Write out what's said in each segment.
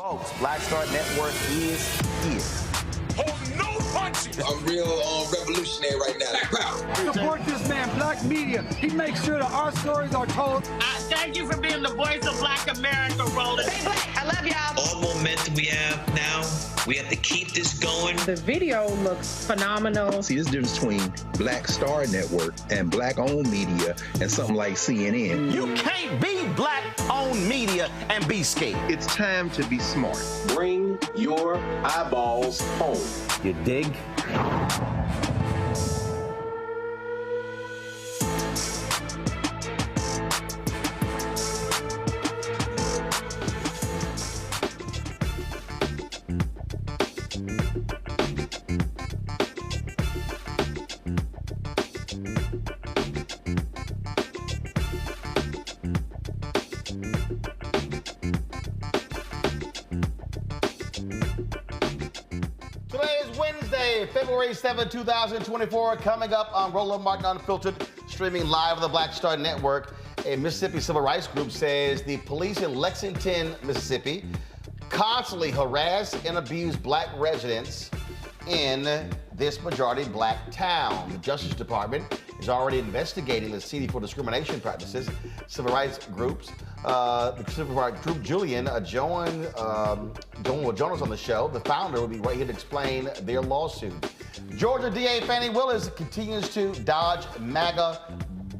Folks, Black Star Network is here. Oh, no punches! I'm real revolutionary right now. Support this man, Black Media. He makes sure that our stories are told. Thank you for being the voice of Black America, Roland. Stay black. I love y'all. All momentum we have now, we have to keep this going. The video looks phenomenal. See, this difference between Black Star Network and Black-owned media and something like CNN. You can't be Black-owned media and be scared. It's time to be smart. Bring your eyeballs home. You dig? February 7, 2024, coming up on Roland Martin Unfiltered, streaming live on the Black Star Network. A Mississippi civil rights group says the police in Lexington, Mississippi, constantly harass and abuse Black residents in this majority Black town. The Justice Department is already investigating the CD for discrimination practices. Civil rights groups, the civil rights group JUILAN, will join us on the show. The founder will be right here to explain their lawsuit. Georgia DA Fani Willis continues to dodge MAGA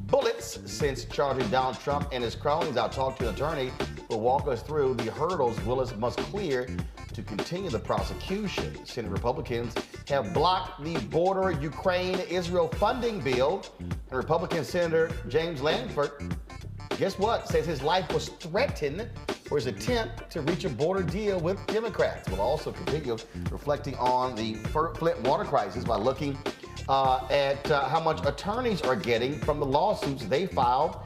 bullets since charging Donald Trump and his cronies. I'll talk to an attorney who will walk us through the hurdles Willis must clear to continue the prosecution. Senate Republicans have blocked the border Ukraine-Israel funding bill, and Republican Senator James Lankford, guess what, says his life was threatened for his attempt to reach a border deal with Democrats. We'll also continue reflecting on the Flint water crisis by looking at how much attorneys are getting from the lawsuits they filed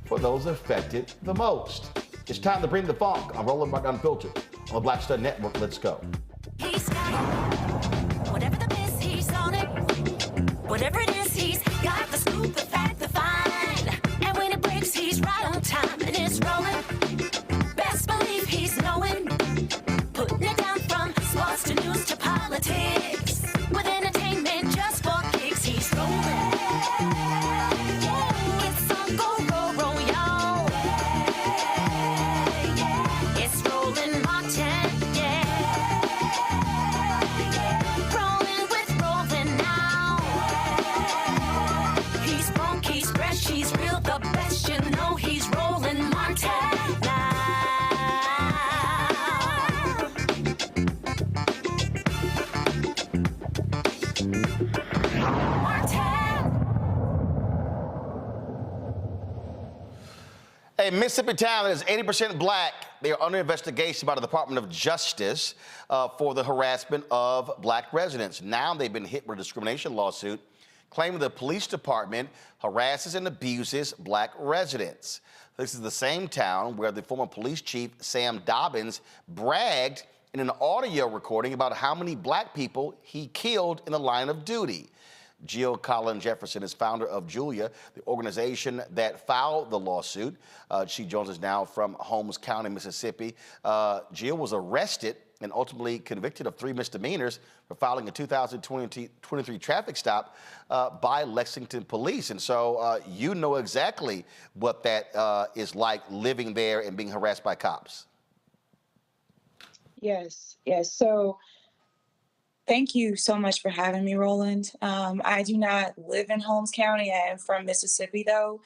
for those affected the most. It's time to bring the funk on Roland Martin Unfiltered on the Black Star Network. Let's go. He's got it. Whatever the miss, he's on it. Whatever it is, he's got the scoop, the fact, the find. And when it breaks, he's right on time and it's rolling. Best believe he's knowing. Putting it down from sports to news to politics. With entertainment just for kicks, he's rolling. It's on go, roll, roll, y'all. It's rolling Martin, yeah. Rolling with rolling now. He's funk, he's fresh, he's real, the best, you know he's rolling Martin now. A Mississippi town that is 80% Black. They are under investigation by the Department of Justice for the harassment of Black residents. Now they've been hit with a discrimination lawsuit claiming the police department harasses and abuses Black residents. This is the same town where the former police chief, Sam Dobbins, bragged in an audio recording about how many Black people he killed in the line of duty. Jill Colin Jefferson is founder of Julia, the organization that filed the lawsuit. She joins us now from Holmes County, Mississippi. Jill was arrested and ultimately convicted of 3 misdemeanors for filing a 2023 traffic stop by Lexington police. And so you know exactly what that is like, living there and being harassed by cops. Yes. So thank you so much for having me, Roland. I do not live in Holmes County. I am from Mississippi, though.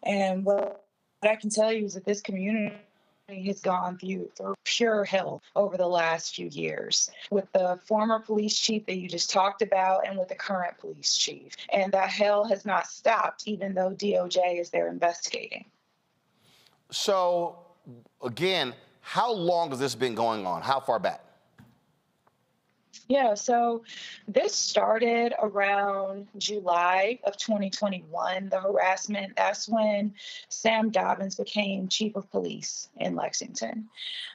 And what I can tell you is that this community has gone through pure hell over the last few years with the former police chief that you just talked about and with the current police chief. And that hell has not stopped, even though DOJ is there investigating. So, again, how long has this been going on? How far back? Yeah, so this started around July of 2021, the harassment. That's when Sam Dobbins became chief of police in Lexington.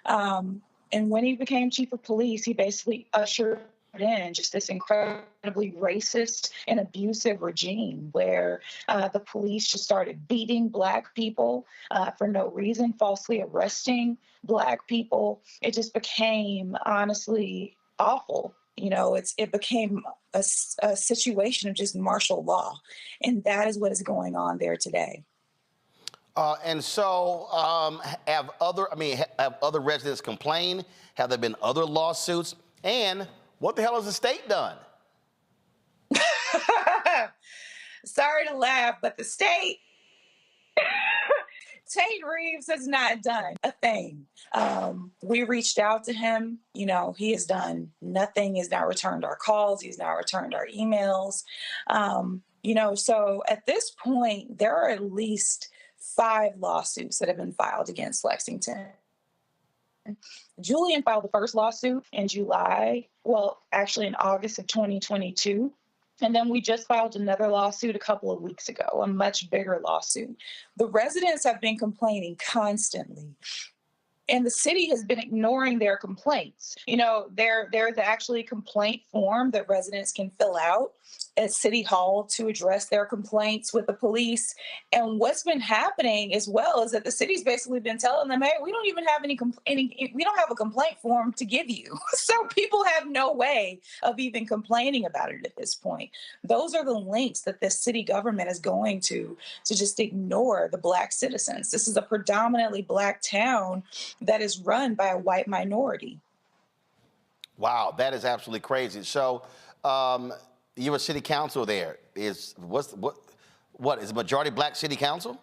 And when he became chief of police, he basically ushered in just this incredibly racist and abusive regime where the police just started beating Black people for no reason, falsely arresting Black people. It just became, honestly, awful. It became a situation of just martial law, and that is what is going on there today. And so, have other residents complained? Have there been other lawsuits? And what the hell has the state done? Sorry to laugh, but the state. Tate Reeves has not done a thing. We reached out to him. He has done nothing. He's not returned our calls. He's not returned our emails. So at this point, there are at least 5 lawsuits that have been filed against Lexington. JUILAN filed the first lawsuit in in August of 2022. And then we just filed another lawsuit a couple of weeks ago, a much bigger lawsuit. The residents have been complaining constantly, and the city has been ignoring their complaints. There's actually a complaint form that residents can fill out at City Hall to address their complaints with the police. And what's been happening as well is that the city's basically been telling them, hey, we don't even have we don't have a complaint form to give you. So people have no way of even complaining about it at this point. Those are the links that this city government is going to just ignore the Black citizens. This is a predominantly Black town that is run by a white minority. Wow, that is absolutely crazy. So, you're a city council there. Is a majority Black city council?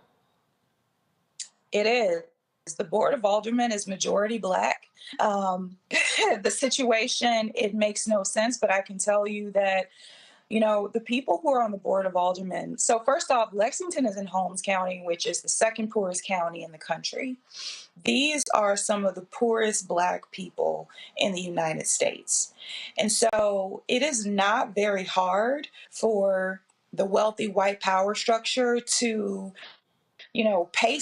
It is. The Board of Aldermen is majority Black. The situation, it makes no sense, but I can tell you that the people who are on the Board of Aldermen. So first off, Lexington is in Holmes County, which is the second poorest county in the country. These are some of the poorest Black people in the United States. And so it is not very hard for the wealthy white power structure to, pay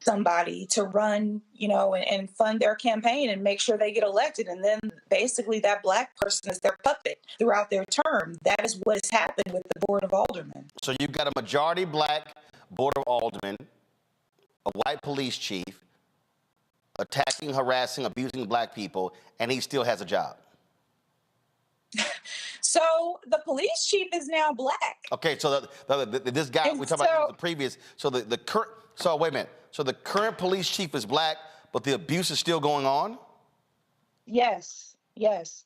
somebody to run, and fund their campaign and make sure they get elected. And then basically that Black person is their puppet throughout their term. That is what has happened with the Board of Aldermen. So you've got a majority Black Board of Aldermen, a white police chief, attacking, harassing, abusing Black people, and he still has a job. So the police chief is now Black. Okay, so this guy we talked about the previous. So the current. So wait a minute. So the current police chief is Black, but the abuse is still going on? Yes.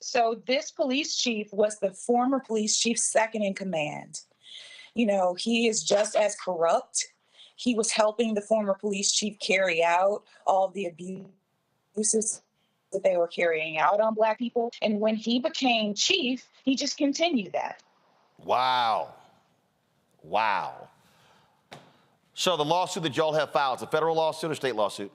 So this police chief was the former police chief's second in command. He is just as corrupt. He was helping the former police chief carry out all of the abuses that they were carrying out on Black people. And when he became chief, he just continued that. Wow. So the lawsuit that y'all have filed, is it a federal lawsuit or state lawsuit?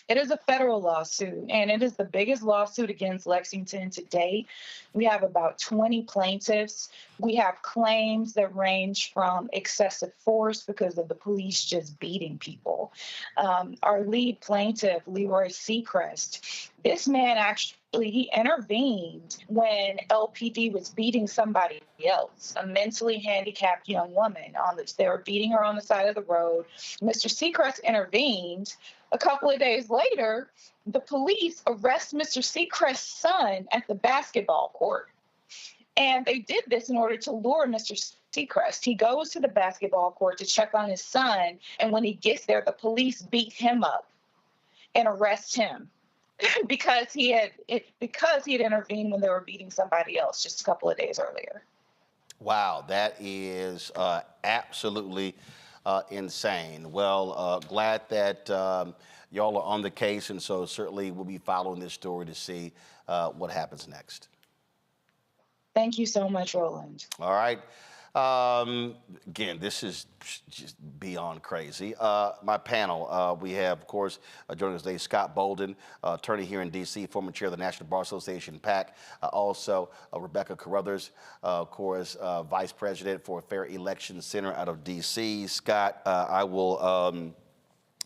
It is a federal lawsuit, and it is the biggest lawsuit against Lexington to date. We have about 20 plaintiffs. We have claims that range from excessive force because of the police just beating people. Our lead plaintiff, Leroy Seacrest, this man actually he intervened when LPD was beating somebody else, a mentally handicapped young woman. They were beating her on the side of the road. Mr. Seacrest intervened. A couple of days later, the police arrest Mr. Seacrest's son at the basketball court. And they did this in order to lure Mr. Seacrest. He goes to the basketball court to check on his son, and when he gets there, the police beat him up and arrest him because he had intervened when they were beating somebody else just a couple of days earlier. Wow, that is absolutely insane. Well, glad that y'all are on the case, and so certainly we'll be following this story to see what happens next. Thank you so much, Roland. All right. Again, this is just beyond crazy. My panel, we have, of course, joining us today, Scott Bolden, attorney here in D.C., former chair of the National Bar Association, PAC. Also, Rebecca Carruthers, of course, vice president for Fair Election Center out of D.C. Scott, I will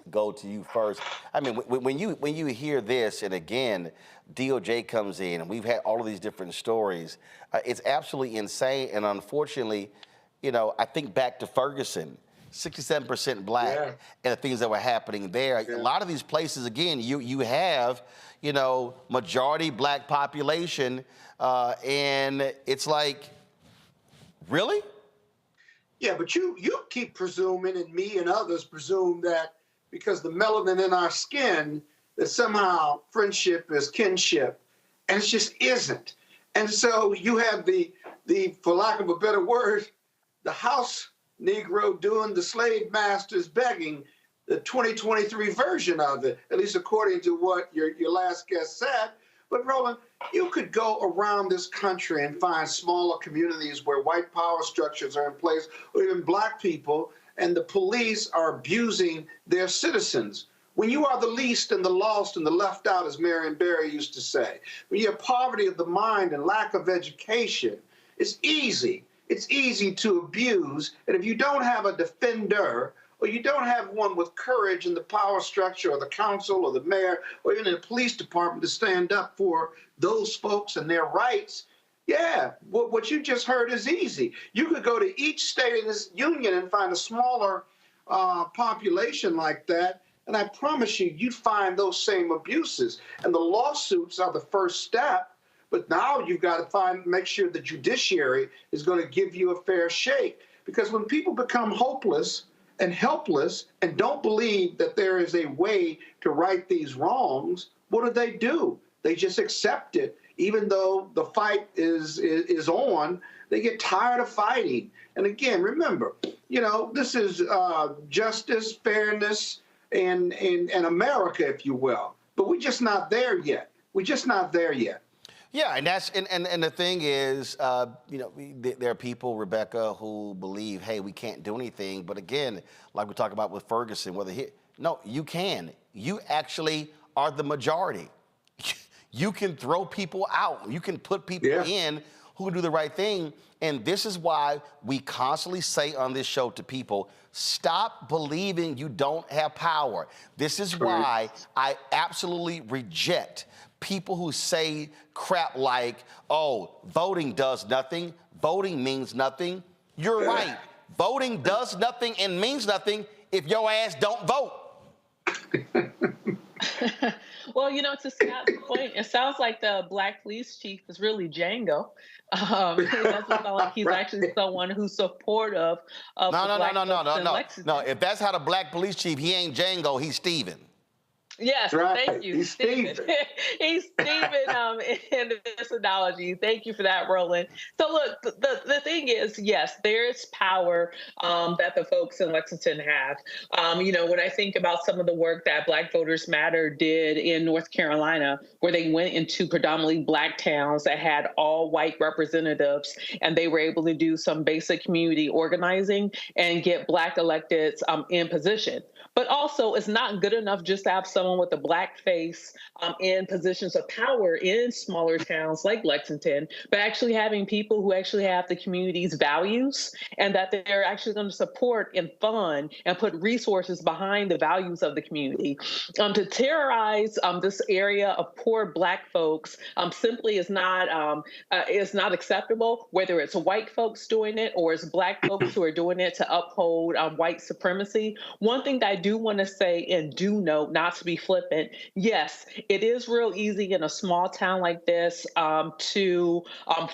go to you first. I mean, when you hear this, and again, DOJ comes in, and we've had all of these different stories, it's absolutely insane. And unfortunately, you know, I think back to Ferguson, 67% black, and the things that were happening there. A lot of these places, again, you have, you know, majority black population, and it's like, really? Yeah, but you keep presuming, and me and others presume that because the melanin in our skin, that somehow friendship is kinship, and it just isn't. And so you have the for lack of a better word, the house Negro doing the slave masters begging, the 2023 version of it, at least according to what your last guest said. But Roland, you could go around this country and find smaller communities where white power structures are in place, or even black people, and the police are abusing their citizens. When you are the least and the lost and the left out, as Marion Barry used to say, when you have poverty of the mind and lack of education, it's easy. It's easy to abuse. And if you don't have a defender, or you don't have one with courage in the power structure or the council or the mayor or even in the police department to stand up for those folks and their rights, yeah, what you just heard is easy. You could go to each state in this union and find a smaller population like that, and I promise you, you'd find those same abuses. And the lawsuits are the first step, but now you've got to make sure the judiciary is going to give you a fair shake. Because when people become hopeless and helpless and don't believe that there is a way to right these wrongs, what do? They just accept it. Even though the fight is on, they get tired of fighting. And again, remember, you know, this is justice, fairness, and America, if you will. But we're just not there yet. We're just not there yet. Yeah, and that's and the thing is, you know, there are people, Rebecca, who believe, hey, we can't do anything. But again, like we talked about with Ferguson, no, you can. You actually are the majority. You can throw people out. You can put people in who do the right thing. And this is why we constantly say on this show to people, stop believing you don't have power. This is why I absolutely reject people who say crap like, oh, voting does nothing. Voting means nothing. You're right. Voting does nothing and means nothing if your ass don't vote. Well, you know, to Scott's point, it sounds like the black police chief is really Django. It doesn't sound like he's actually someone who's supportive of the black folks in Lexington. No, if that's how the black police chief, he ain't Django, he's Steven. Yes, thank you. He's Steven. He's Steven in this analogy. Thank you for that, Roland. So look, the thing is, yes, there is power that the folks in Lexington have. You know, when I think about some of the work that Black Voters Matter did in North Carolina, where they went into predominantly black towns that had all white representatives, and they were able to do some basic community organizing and get black electeds in position. But also, it's not good enough just to have some someone with a black face in positions of power in smaller towns like Lexington, but actually having people who actually have the community's values and that they're actually going to support and fund and put resources behind the values of the community. To terrorize this area of poor black folks simply is not acceptable, whether it's white folks doing it or it's black folks who are doing it to uphold white supremacy. One thing that I do want to say and do note, not to be flippant, yes, it is real easy in a small town like this to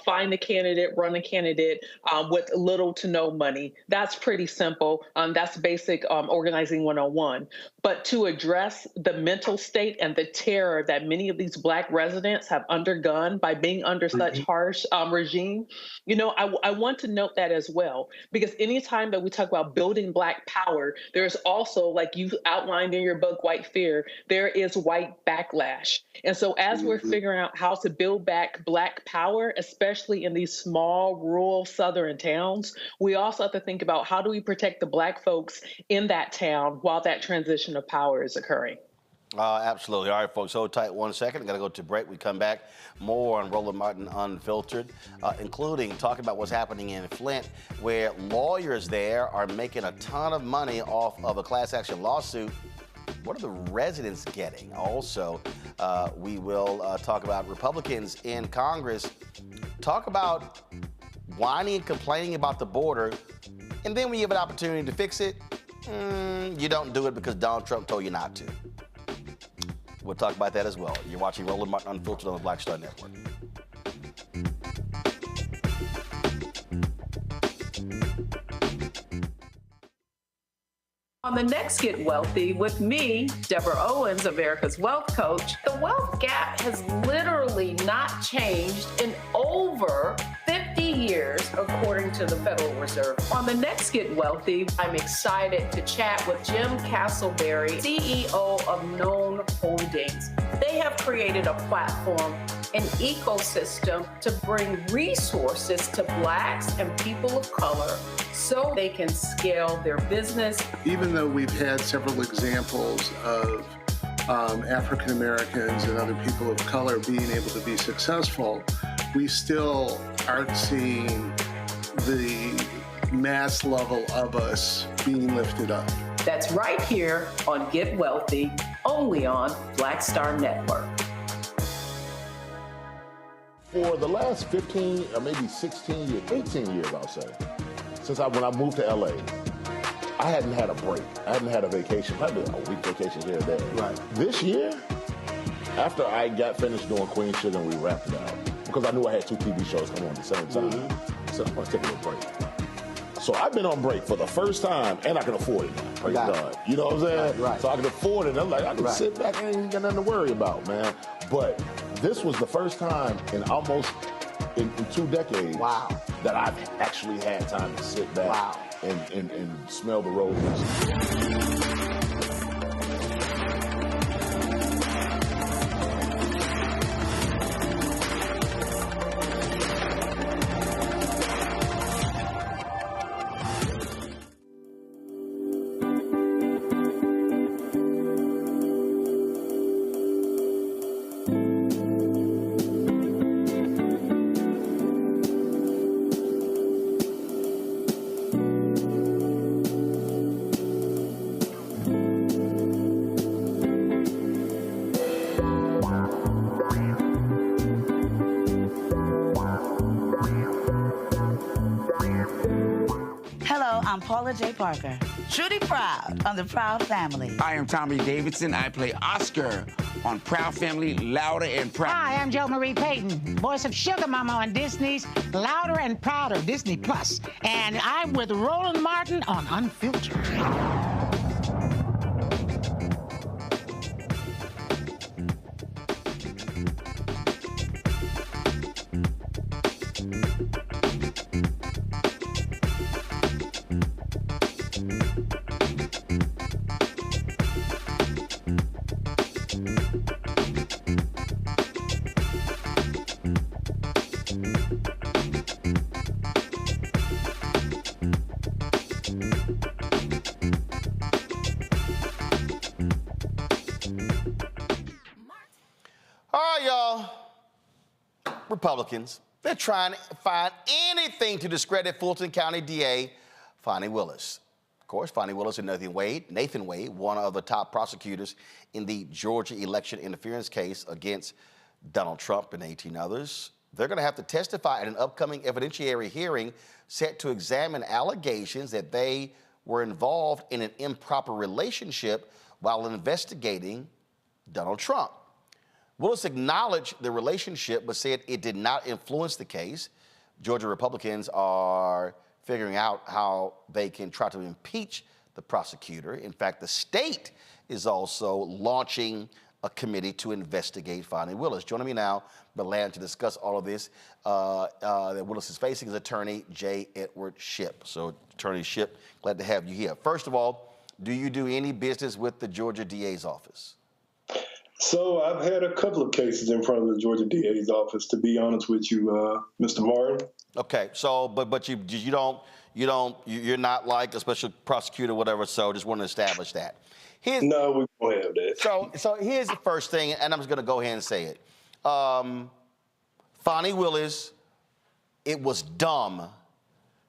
find a candidate, run a candidate with little to no money. That's pretty simple. That's basic organizing 101. But to address the mental state and the terror that many of these black residents have undergone by being under such harsh regime, I want to note that as well, because anytime that we talk about building black power, there's also, like you outlined in your book, White Fear, there is white backlash. And so as we're figuring out how to build back black power, especially in these small, rural, southern towns, we also have to think about how do we protect the black folks in that town while that transition of power is occurring. Absolutely. All right, folks, hold tight 1 second. I'm going to go to break. We come back, more on Roland Martin Unfiltered, including talking about what's happening in Flint, where lawyers there are making a ton of money off of a class action lawsuit. What are the residents getting? Also, we will talk about Republicans in Congress, talk about whining and complaining about the border, and then when you have an opportunity to fix it, you don't do it because Donald Trump told you not to. We'll talk about that as well. You're watching Roland Martin Unfiltered on the Black Star Network. On the next Get Wealthy with me, Deborah Owens, America's Wealth Coach, the wealth gap has literally not changed in over 50 years, according to the Federal Reserve. On the next Get Wealthy, I'm excited to chat with Jim Castleberry, CEO of Known Holdings. They have created a platform, an ecosystem to bring resources to Blacks and people of color so they can scale their business. Even though we've had several examples of African Americans and other people of color being able to be successful, we still aren't seeing the mass level of us being lifted up. That's right here on Get Wealthy, only on Black Star Network. For the last 15 or maybe 16 years, 18 years, I'll say, since when I moved to LA, I hadn't had a break. I hadn't had a vacation, probably a week vacation here and there. Right. This year, after I got finished doing Queen Sugar and we wrapped it out, because I knew I had 2 TV shows coming on at the same time, I said, I'm going to take a little break. So I've been on break for the first time, and I can afford it now. Praise God. You know what I'm saying? Right. So I can afford it. I'm like, I can sit back and ain't got nothing to worry about, man. But this was the first time in almost in 2 decades that I've actually had time to sit back and smell the roses. J. Parker, truly proud on the Proud Family. I am Tommy Davidson. I play Oscar on Proud Family, Louder and Proud. Hi, I'm Jo Marie Payton, voice of Sugar Mama on Disney's Louder and Prouder, Disney Plus. And I'm with Roland Martin on Unfiltered. Republicans, they're trying to find anything to discredit Fulton County DA Fani Willis. Of course, Fani Willis and Nathan Wade, one of the top prosecutors in the Georgia election interference case against Donald Trump and 18 others. They're going to have to testify at an upcoming evidentiary hearing set to examine allegations that they were involved in an improper relationship while investigating Donald Trump. Willis acknowledged the relationship but said it did not influence the case. Georgia Republicans are figuring out how they can try to impeach the prosecutor. In fact, the state is also launching a committee to investigate Fani Willis. Joining me now, to discuss all of this that Willis is facing is attorney J. Edward Shipp. So, Attorney Shipp, glad to have you here. First of all, do you do any business with the Georgia DA's office? So I've had a couple of cases in front of the Georgia DA's office, to be honest with you, Mr. Martin. Okay, so but you're not like a special prosecutor or whatever, so just want to establish that. No, we don't have that. So here's the first thing, and I'm just going to go ahead and say it. Fani Willis, it was dumb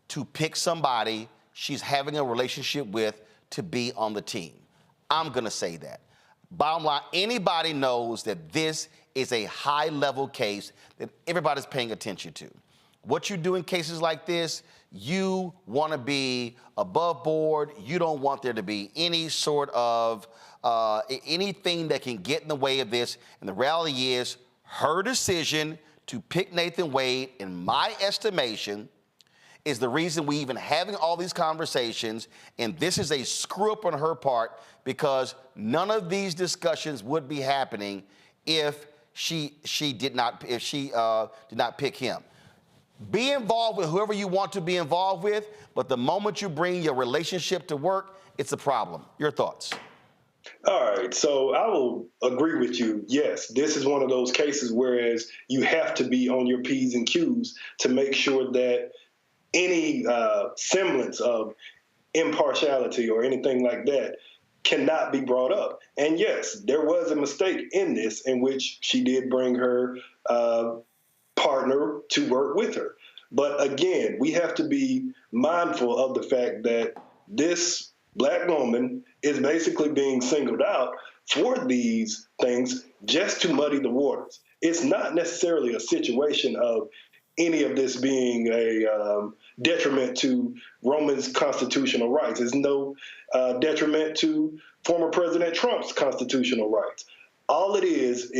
to pick somebody she's having a relationship with to be on the team. I'm going to say that. Bottom line, anybody knows that this is a high-level case that everybody's paying attention to. What you do in cases like this, you want to be above board. You don't want there to be any sort of anything that can get in the way of this. And the reality is, her decision to pick Nathan Wade, in my estimation, is the reason we even having all these conversations, and this is a screw up on her part, because none of these discussions would be happening if she did not pick him. Be involved with whoever you want to be involved with, but the moment you bring your relationship to work, it's a problem. Your thoughts? All right, so I will agree with you. Yes, this is one of those cases whereas you have to be on your P's and Q's to make sure that any semblance of impartiality or anything like that cannot be brought up. And yes, there was a mistake in this in which she did bring her partner to work with her. But again, we have to be mindful of the fact that this Black woman is basically being singled out for these things just to muddy the waters. It's not necessarily a situation of any of this being a detriment to Roman's constitutional rights. There's no detriment to former President Trump's constitutional rights. All it is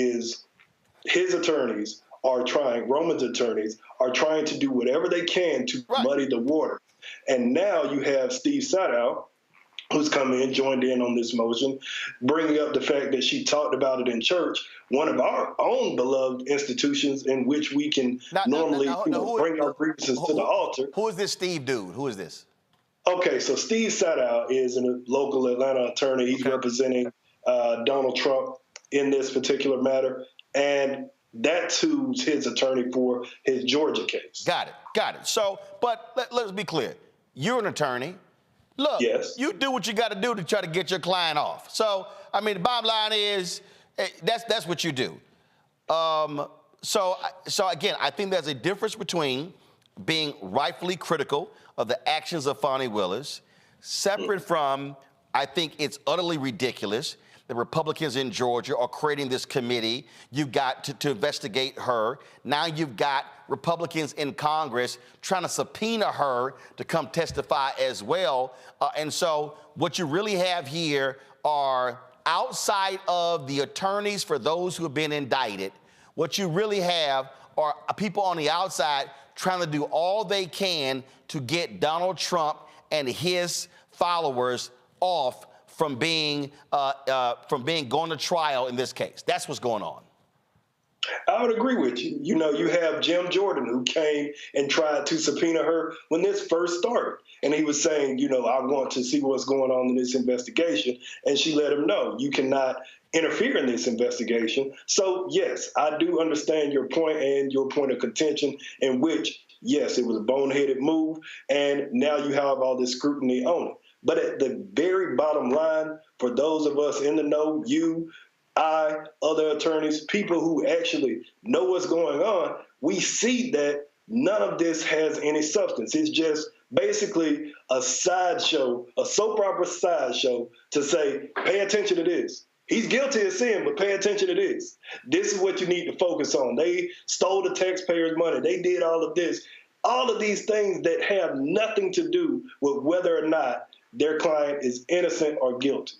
his attorneys are trying, Roman's attorneys are trying to do whatever they can to muddy the water. And now you have Steve Sadow, who's come in, joined in on this motion, bringing up the fact that she talked about it in church, one of our own beloved institutions in which we can normally bring our grievances to the altar. Who is this Steve dude? Who is this? Okay, so Steve Sadow is a local Atlanta attorney. He's representing Donald Trump in this particular matter, and that's who's his attorney for his Georgia case. Got it. So, but let's be clear. You're an attorney. Look, yes, you do what you got to do to try to get your client off. So, I mean, the bottom line is that's what you do. So again, I think there's a difference between being rightfully critical of the actions of Fani Willis, separate from, I think it's utterly ridiculous the Republicans in Georgia are creating this committee. You've got to investigate her. Now you've got Republicans in Congress trying to subpoena her to come testify as well. And so what you really have here are, outside of the attorneys for those who have been indicted, what you really have are people on the outside trying to do all they can to get Donald Trump and his followers off from being going to trial in this case. That's what's going on. I would agree with you. You know, you have Jim Jordan, who came and tried to subpoena her when this first started. And he was saying, you know, I want to see what's going on in this investigation. And she let him know, you cannot interfere in this investigation. So, yes, I do understand your point and your point of contention in which, yes, it was a boneheaded move. And now you have all this scrutiny on it. But at the very bottom line, for those of us in the know, you, I, other attorneys, people who actually know what's going on, we see that none of this has any substance. It's just basically a sideshow, a soap opera sideshow to say, pay attention to this. He's guilty of sin, but pay attention to this. This is what you need to focus on. They stole the taxpayers' money. They did all of this. All of these things that have nothing to do with whether or not their client is innocent or guilty.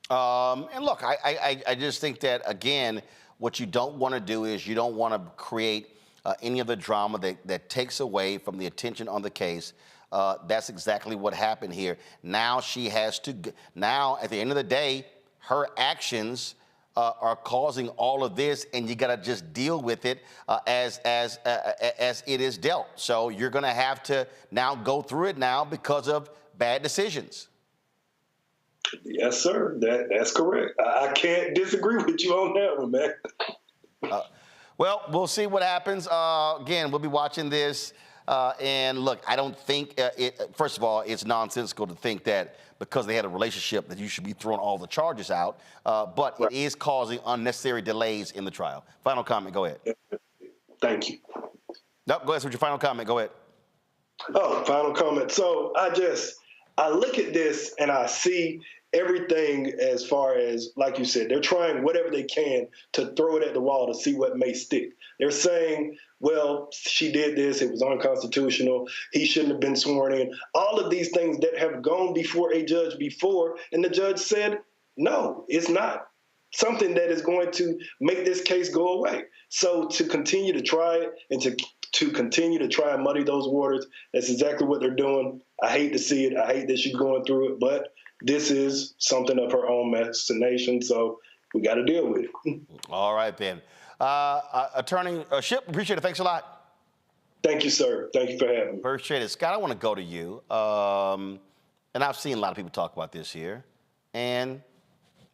And look, I just think that, again, what you don't want to do is you don't want to create any of the drama that takes away from the attention on the case. That's exactly what happened here. Now she has to, now at the end of the day, her actions are causing all of this, and you got to just deal with it as it is dealt. So you're going to have to now go through it now because of bad decisions. Yes, sir. That's correct. I can't disagree with you on that one, man. Well, we'll see what happens. Again, we'll be watching this. And look, I don't think, first of all, it's nonsensical to think that because they had a relationship that you should be throwing all the charges out. But it is causing unnecessary delays in the trial. Final comment, go ahead. Thank you. Nope, go ahead with your final comment, go ahead. Oh, final comment. So I look at this and I see everything as far as, like you said, they're trying whatever they can to throw it at the wall to see what may stick. They're saying, well, she did this, it was unconstitutional, he shouldn't have been sworn in. All of these things that have gone before a judge before, and the judge said, no, it's not something that is going to make this case go away. So to continue to try it and to continue to try and muddy those waters, that's exactly what they're doing. I hate to see it. I hate that she's going through it, but this is something of her own machination, so we got to deal with it. All right, Ben. Attorney Shipp, appreciate it. Thanks a lot. Thank you, sir. Thank you for having me. Appreciate it. Scott, I want to go to you. And I've seen a lot of people talk about this here. And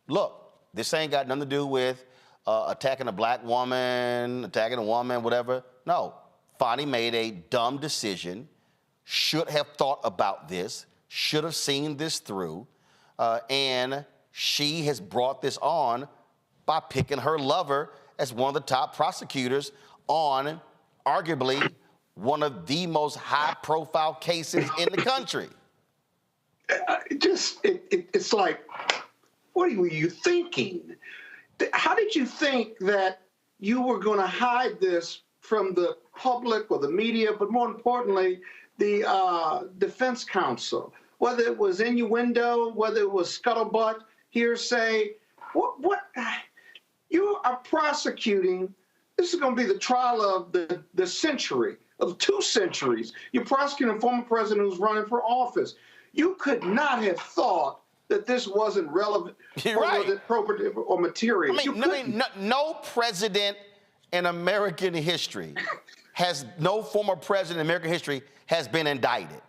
look, this ain't got nothing to do with attacking a black woman, attacking a woman, whatever. No, Fani made a dumb decision, should have thought about this, should have seen this through, and she has brought this on by picking her lover as one of the top prosecutors on arguably one of the most high-profile cases in the country. It's like, what were you thinking? How did you think that you were going to hide this from the public or the media, but more importantly, the defense counsel? Whether it was innuendo, whether it was scuttlebutt, hearsay, what you are prosecuting. This is going to be the trial of the century, of 2 centuries. You're prosecuting a former president who's running for office. You could not have thought that this wasn't relevant or wasn't appropriate or material. No president in American history no former president in American history has been indicted.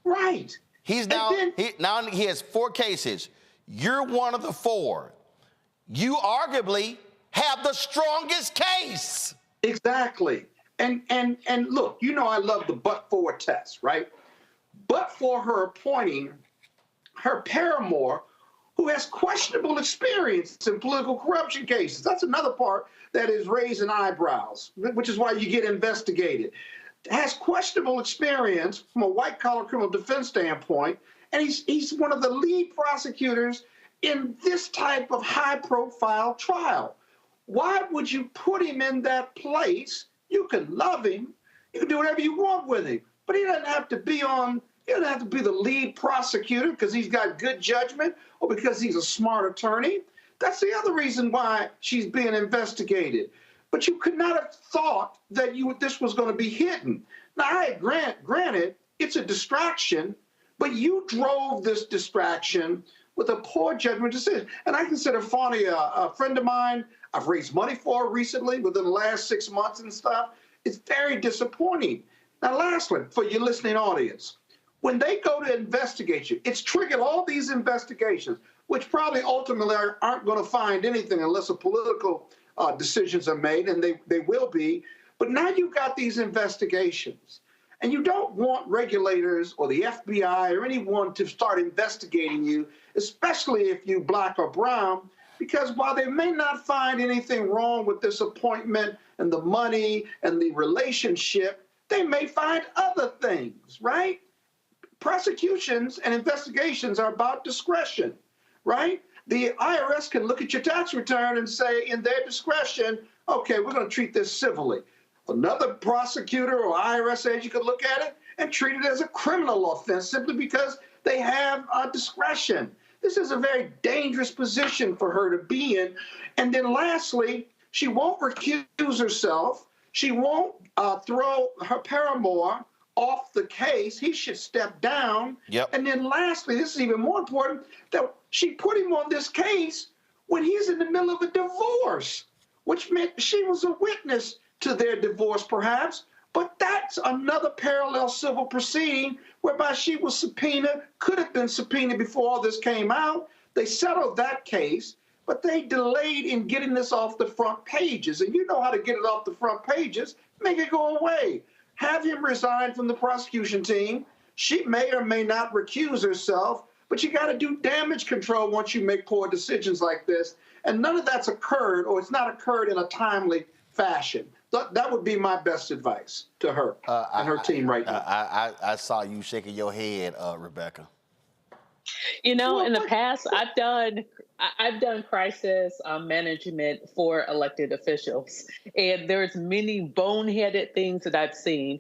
Right. He's now, he has 4 cases. You're one of the 4. You arguably have the strongest case. Exactly. And look, you know I love the but-for test, right? But for her appointing her paramour, who has questionable experience in political corruption cases. That's another part that is raising eyebrows, which is why you get investigated. Has questionable experience from a white-collar criminal defense standpoint, and he's one of the lead prosecutors in this type of high-profile trial. Why would you put him in that place? You can love him, you can do whatever you want with him, but he doesn't have to be the lead prosecutor because he's got good judgment or because he's a smart attorney. That's the other reason why she's being investigated. But you could not have thought that this was going to be hidden. Now, granted, it's a distraction, but you drove this distraction with a poor judgment decision. And I consider Fani a friend of mine. I've raised money for her recently within the last 6 months and stuff. It's very disappointing. Now, lastly, for your listening audience, when they go to investigate you, it's triggered all these investigations, which probably ultimately aren't going to find anything unless a political decisions are made, and they will be. But now you've got these investigations, and you don't want regulators or the FBI or anyone to start investigating you, especially if you're black or brown, Because while they may not find anything wrong with this appointment and the money and the relationship, they may find other things, right? Prosecutions and investigations are about discretion, right? The IRS can look at your tax return and say, in their discretion, okay, we're going to treat this civilly. Another prosecutor or IRS agent could look at it and treat it as a criminal offense simply because they have discretion. This is a very dangerous position for her to be in. And then lastly, she won't recuse herself. She won't throw her paramour off the case. He should step down. Yep. And then lastly, this is even more important, that she put him on this case when he's in the middle of a divorce, which meant she was a witness to their divorce perhaps, but that's another parallel civil proceeding whereby she was subpoenaed, could have been subpoenaed before all this came out. They settled that case, but they delayed in getting this off the front pages. And you know how to get it off the front pages, make it go away. Have him resign from the prosecution team. She may or may not recuse herself, but you got to do damage control once you make poor decisions like this. And none of that's occurred, or it's not occurred in a timely fashion. That would be my best advice to her and her team right now. I saw you shaking your head, Rebecca. You know, in the past, I've done crisis management for elected officials, and there's many boneheaded things that I've seen.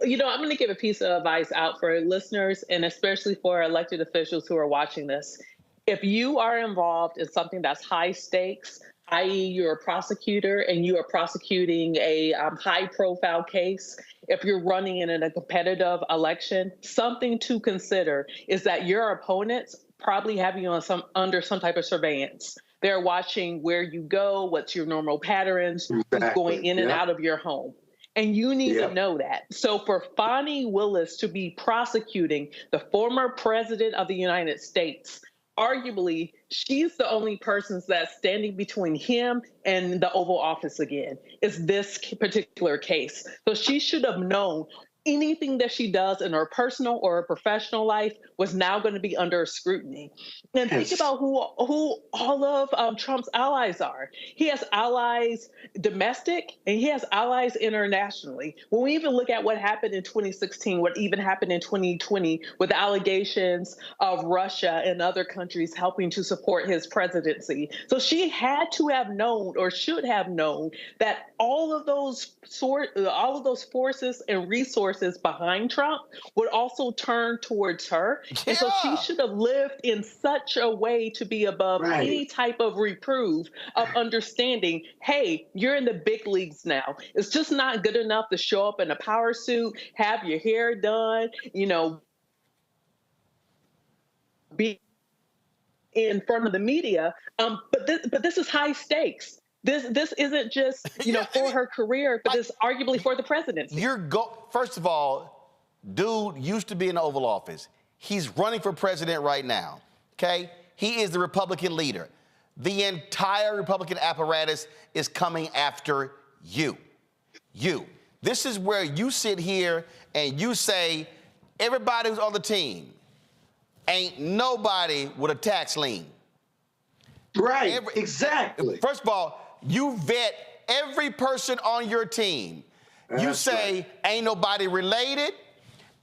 You know, I'm going to give a piece of advice out for listeners, and especially for elected officials who are watching this. If you are involved in something that's high stakes, i.e. you're a prosecutor and you are prosecuting a high-profile case, if you're running in a competitive election, something to consider is that your opponents probably have you on under some type of surveillance. They're watching where you go, what's your normal patterns, who's going in and out of your home. And you need to know that. So for Fani Willis to be prosecuting the former president of the United States, arguably, she's the only person that's standing between him and the Oval Office again, is this particular case. So she should have known anything that she does in her personal or her professional life was now going to be under scrutiny. And think about who all of Trump's allies are. He has allies domestic and he has allies internationally. When we even look at what happened in 2016, what even happened in 2020 with allegations of Russia and other countries helping to support his presidency. So she had to have known, or should have known, that all of those forces and resources behind Trump would also turn towards her. And so she should have lived in such a way to be above any type of reproof of understanding, hey, you're in the big leagues now. It's just not good enough to show up in a power suit, have your hair done, you know, be in front of the media. But this is high stakes. This isn't just, you know, for her career, but it's arguably for the presidency. First of all, dude used to be in the Oval Office. He's running for president right now, okay? He is the Republican leader. The entire Republican apparatus is coming after you. This is where you sit here and you say, everybody who's on the team, ain't nobody with a tax lien. Right, exactly. First of all, you vet every person on your team. You say, ain't nobody related,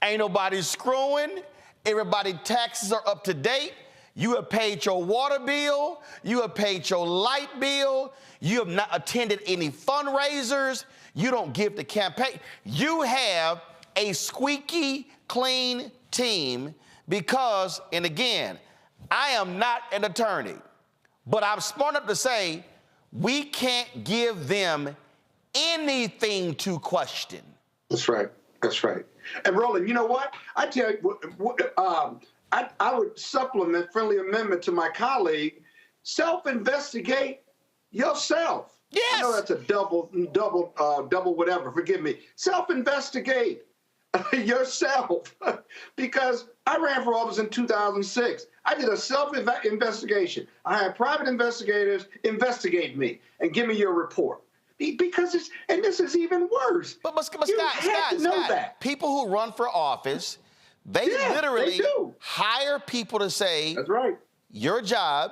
ain't nobody screwing, everybody's taxes are up to date, you have paid your water bill, you have paid your light bill, you have not attended any fundraisers, you don't give the campaign. You have a squeaky clean team because, and again, I am not an attorney, but I'm smart enough to say we can't give them anything to question. That's right. That's right. And Roland, you know what? I tell you, I would supplement friendly amendment to my colleague. Self-investigate yourself. Yes. I know that's a double whatever. Forgive me. Self-investigate yourself, because I ran for office in 2006. I did a self-investigation. I had private investigators investigate me and give me your report. Because this is even worse. But Scott, people who run for office, they literally hire people to say, that's right, your job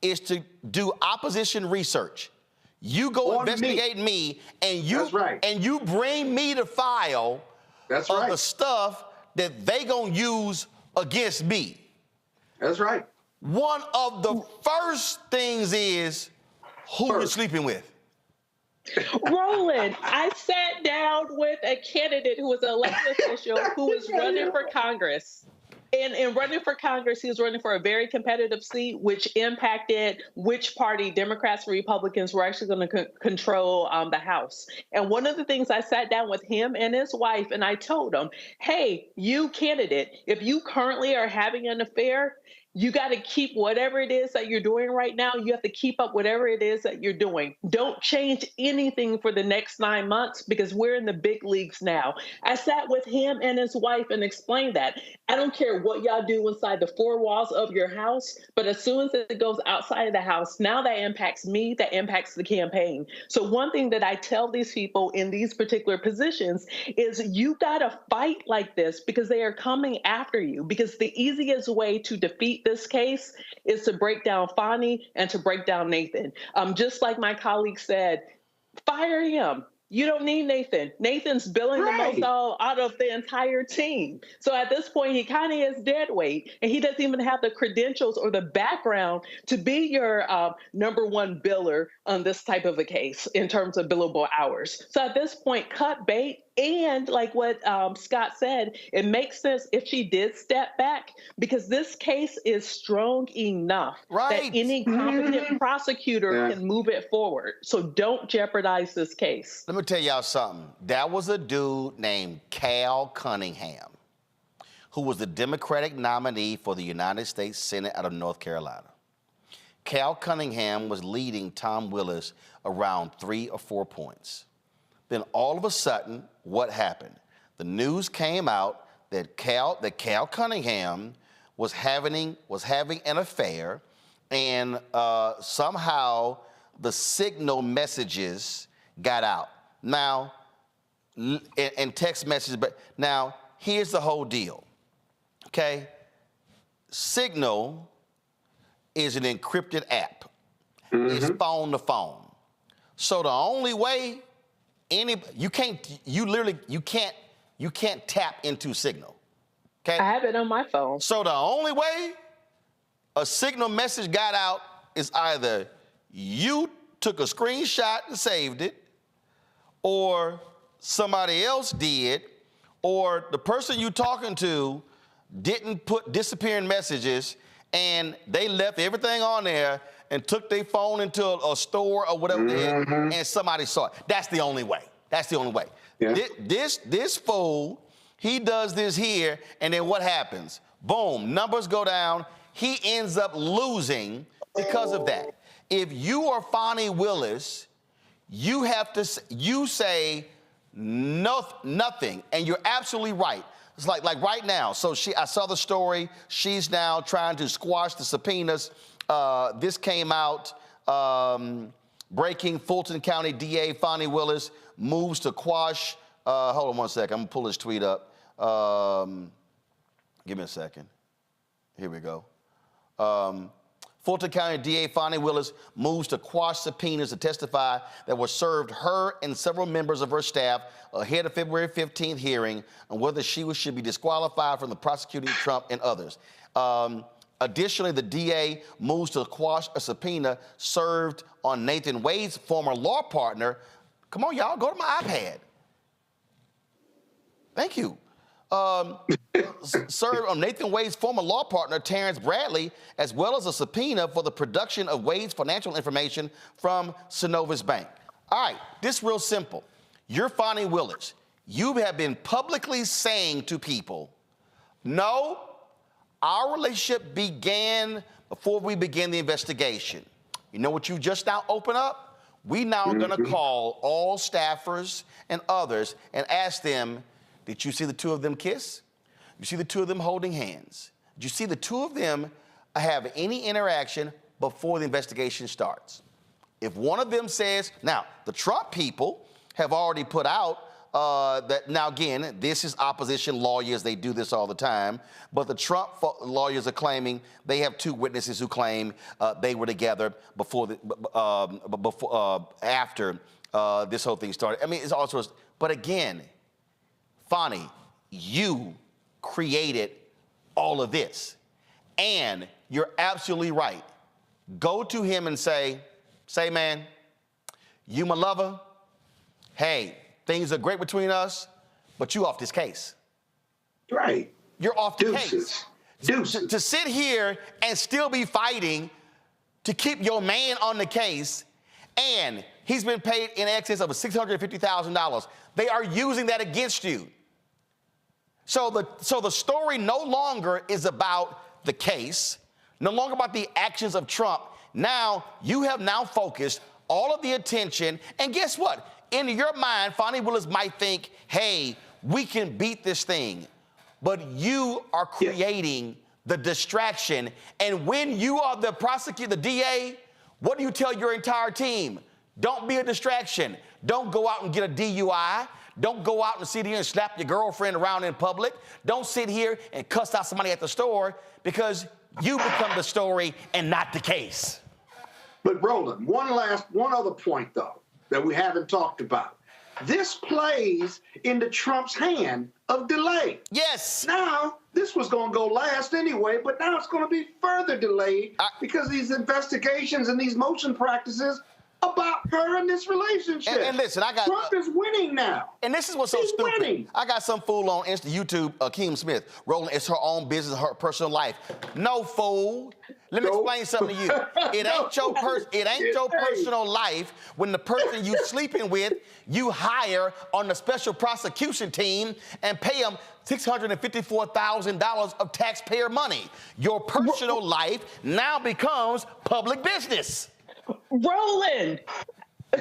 is to do opposition research. You go investigate me, and you bring me the file of the stuff that they gonna use against me. That's right. One of the first things is who you're sleeping with. Roland, I sat down with a candidate who was an elected official who was running for Congress. And in running for Congress, he was running for a very competitive seat, which impacted which party, Democrats or Republicans, were actually going to control the House. And one of the things, I sat down with him and his wife, and I told him, hey, you candidate, if you currently are having an affair, you got to keep whatever it is that you're doing right now. You have to keep up whatever it is that you're doing. Don't change anything for the next 9 months because we're in the big leagues now. I sat with him and his wife and explained that. I don't care what y'all do inside the four walls of your house, but as soon as it goes outside of the house, now that impacts me, that impacts the campaign. So one thing that I tell these people in these particular positions is you got to fight like this because they are coming after you, because the easiest way to defeat this case is to break down Fani and to break down Nathan. Just like my colleague said, fire him. You don't need Nathan. Nathan's billing the most out of the entire team. So at this point, he kind of is dead weight, and he doesn't even have the credentials or the background to be your number one biller on this type of a case in terms of billable hours. So at this point, cut bait. And like what Scott said, it makes sense if she did step back because this case is strong enough that any competent prosecutor can move it forward. So don't jeopardize this case. Let me tell y'all something. That was a dude named Cal Cunningham, who was the Democratic nominee for the United States Senate out of North Carolina. Cal Cunningham was leading Tom Willis around 3 or 4 points. Then all of a sudden, what happened? The news came out that Cal Cunningham was having an affair, and somehow the signal messages got out. Now, and text messages, but now here's the whole deal. Okay, Signal is an encrypted app. It's phone to phone. So the only way you can't tap into Signal. Okay? I have it on my phone. So the only way a Signal message got out is either you took a screenshot and saved it, or somebody else did, or the person you talking to didn't put disappearing messages and they left everything on there and took their phone into a store or whatever and somebody saw it. That's the only way. That's the only way. Yeah. This fool, he does this here, and then what happens? Boom, numbers go down. He ends up losing because of that. If you are Fani Willis, you have to, you say nothing, and you're absolutely right. It's like right now. So I saw the story. She's now trying to squash the subpoenas. This came out, breaking Fulton County DA Fani Willis moves to quash, hold on one second, I'm gonna pull this tweet up. Give me a second. Here we go. Fulton County DA Fani Willis moves to quash subpoenas to testify that were served her and several members of her staff ahead of February 15th hearing on whether she should be disqualified from the prosecuting Trump and others. Additionally, the DA moves to quash a subpoena served on Nathan Wade's former law partner. Come on, y'all, go to my iPad. Thank you. Served on Nathan Wade's former law partner, Terrence Bradley, as well as a subpoena for the production of Wade's financial information from Synovus Bank. All right, this is real simple. You're Fani Willis. You have been publicly saying to people, no, our relationship began before we began the investigation. You know what you just now open up? We now are gonna call all staffers and others and ask them, did you see the two of them kiss? You see the two of them holding hands? Did you see the two of them have any interaction before the investigation starts? If one of them says, now, the Trump people have already put out that now again, this is opposition lawyers. They do this all the time. But the Trump lawyers are claiming they have two witnesses who claim they were together after this whole thing started. I mean, it's all sorts. But again, Fani, you created all of this, and you're absolutely right. Go to him and say, man, you my lover. Hey, things are great between us, but you off this case. Right. You're off the case. Deuces. To sit here and still be fighting to keep your man on the case, and he's been paid in excess of $650,000. They are using that against you. So the story no longer is about the case, no longer about the actions of Trump. Now, you have now focused all of the attention, and guess what? In your mind, Fani Willis might think, hey, we can beat this thing. But you are creating the distraction. And when you are the prosecutor, the DA, what do you tell your entire team? Don't be a distraction. Don't go out and get a DUI. Don't go out and sit here and slap your girlfriend around in public. Don't sit here and cuss out somebody at the store, because you become the story and not the case. But Roland, one other point, though, that we haven't talked about. This plays into Trump's hand of delay. Yes. Now, this was going to go last anyway, but now it's going to be further delayed because these investigations and these motion practices about her and this relationship. And listen, Trump is winning now. And this is what's so stupid. Winning. I got some fool on YouTube, Akeem Smith, Roland, it's her own business, her personal life. No, fool. Let me explain something to you. It ain't your personal life when the person you sleeping with, you hire on the special prosecution team and pay them $654,000 of taxpayer money. Your personal life now becomes public business. Roland,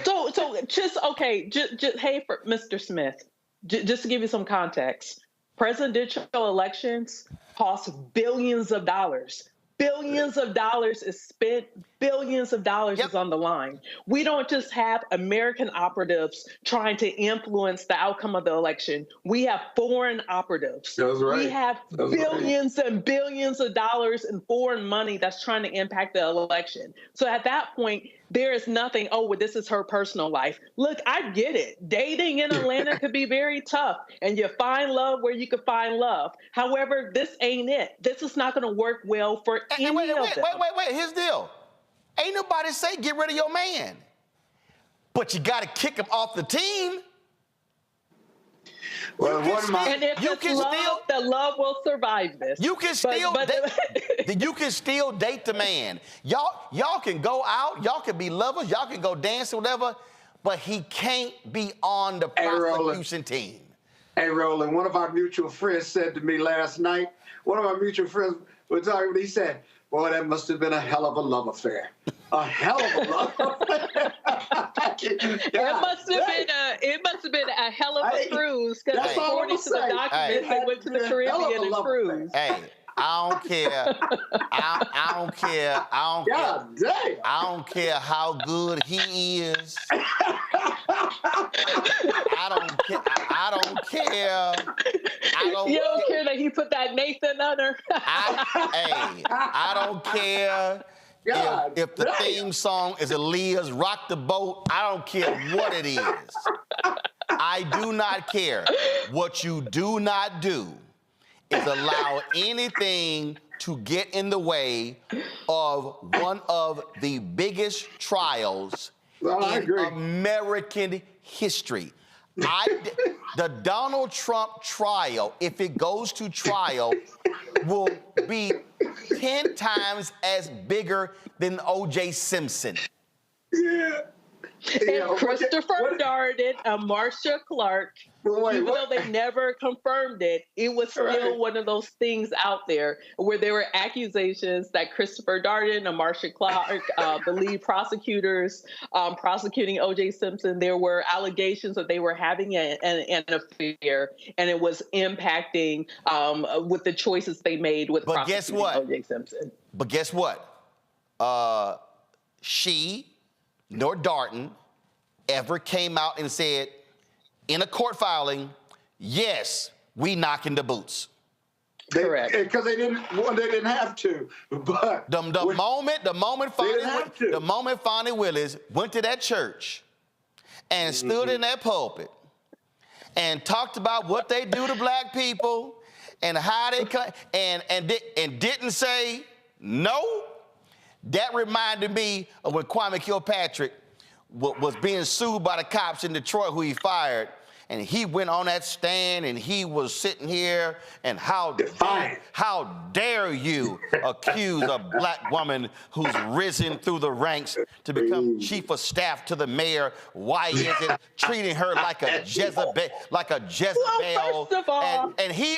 so just hey, for Mr. Smith, just to give you some context, presidential elections cost billions of dollars. Billions of dollars is spent. Billions of dollars is on the line. We don't just have American operatives trying to influence the outcome of the election. We have foreign operatives. That's right. We have billions and billions of dollars in foreign money that's trying to impact the election. So at that point, there is nothing, well, this is her personal life. Look, I get it. Dating in Atlanta could be very tough, and you find love where you can find love. However, this ain't it. This is not going to work well for any of them. Wait. Here's the deal. Ain't nobody say get rid of your man. But you got to kick him off the team. Well, and if it's love, the love will survive this. You can still date the man. Y'all can go out, y'all can be lovers, y'all can go dance or whatever, but he can't be on the prosecution team. Hey, Roland, one of our mutual friends said to me last night, he said, boy, that must have been a hell of a love affair. A hell of a love affair. It must have been a hell of a cruise, because according to the documents, they went to the Caribbean and cruised. Hey, I don't care. I don't care. I don't care how good he is. I don't care. You don't care that he put that Nathan on her? I don't care. If the theme song is Aaliyah's Rock the Boat, I don't care what it is. I do not care. What you do not do is allow anything to get in the way of one of the biggest trials in American history. The Donald Trump trial, if it goes to trial, will be 10 times as bigger than O.J. Simpson. Yeah. And Christopher Darden and Marcia Clark, even though they never confirmed it, it was still one of those things out there where there were accusations that Christopher Darden and Marcia Clark, the lead prosecutors prosecuting O.J. Simpson, there were allegations that they were having an affair, and it was impacting with the choices they made with prosecuting O.J. Simpson. But guess what? She nor Darden ever came out and said, in a court filing, yes, we knocking the boots. Correct. Because they didn't have to. But the moment Fani Willis went to that church and stood in that pulpit and talked about what they do to black people and how they and didn't say no, that reminded me of when Kwame Kilpatrick was being sued by the cops in Detroit, who he fired. And he went on that stand and he was sitting here and how dare you accuse a black woman who's risen through the ranks to become chief of staff to the mayor? Why is it treating her like a Jezebel? Well, first of all, and he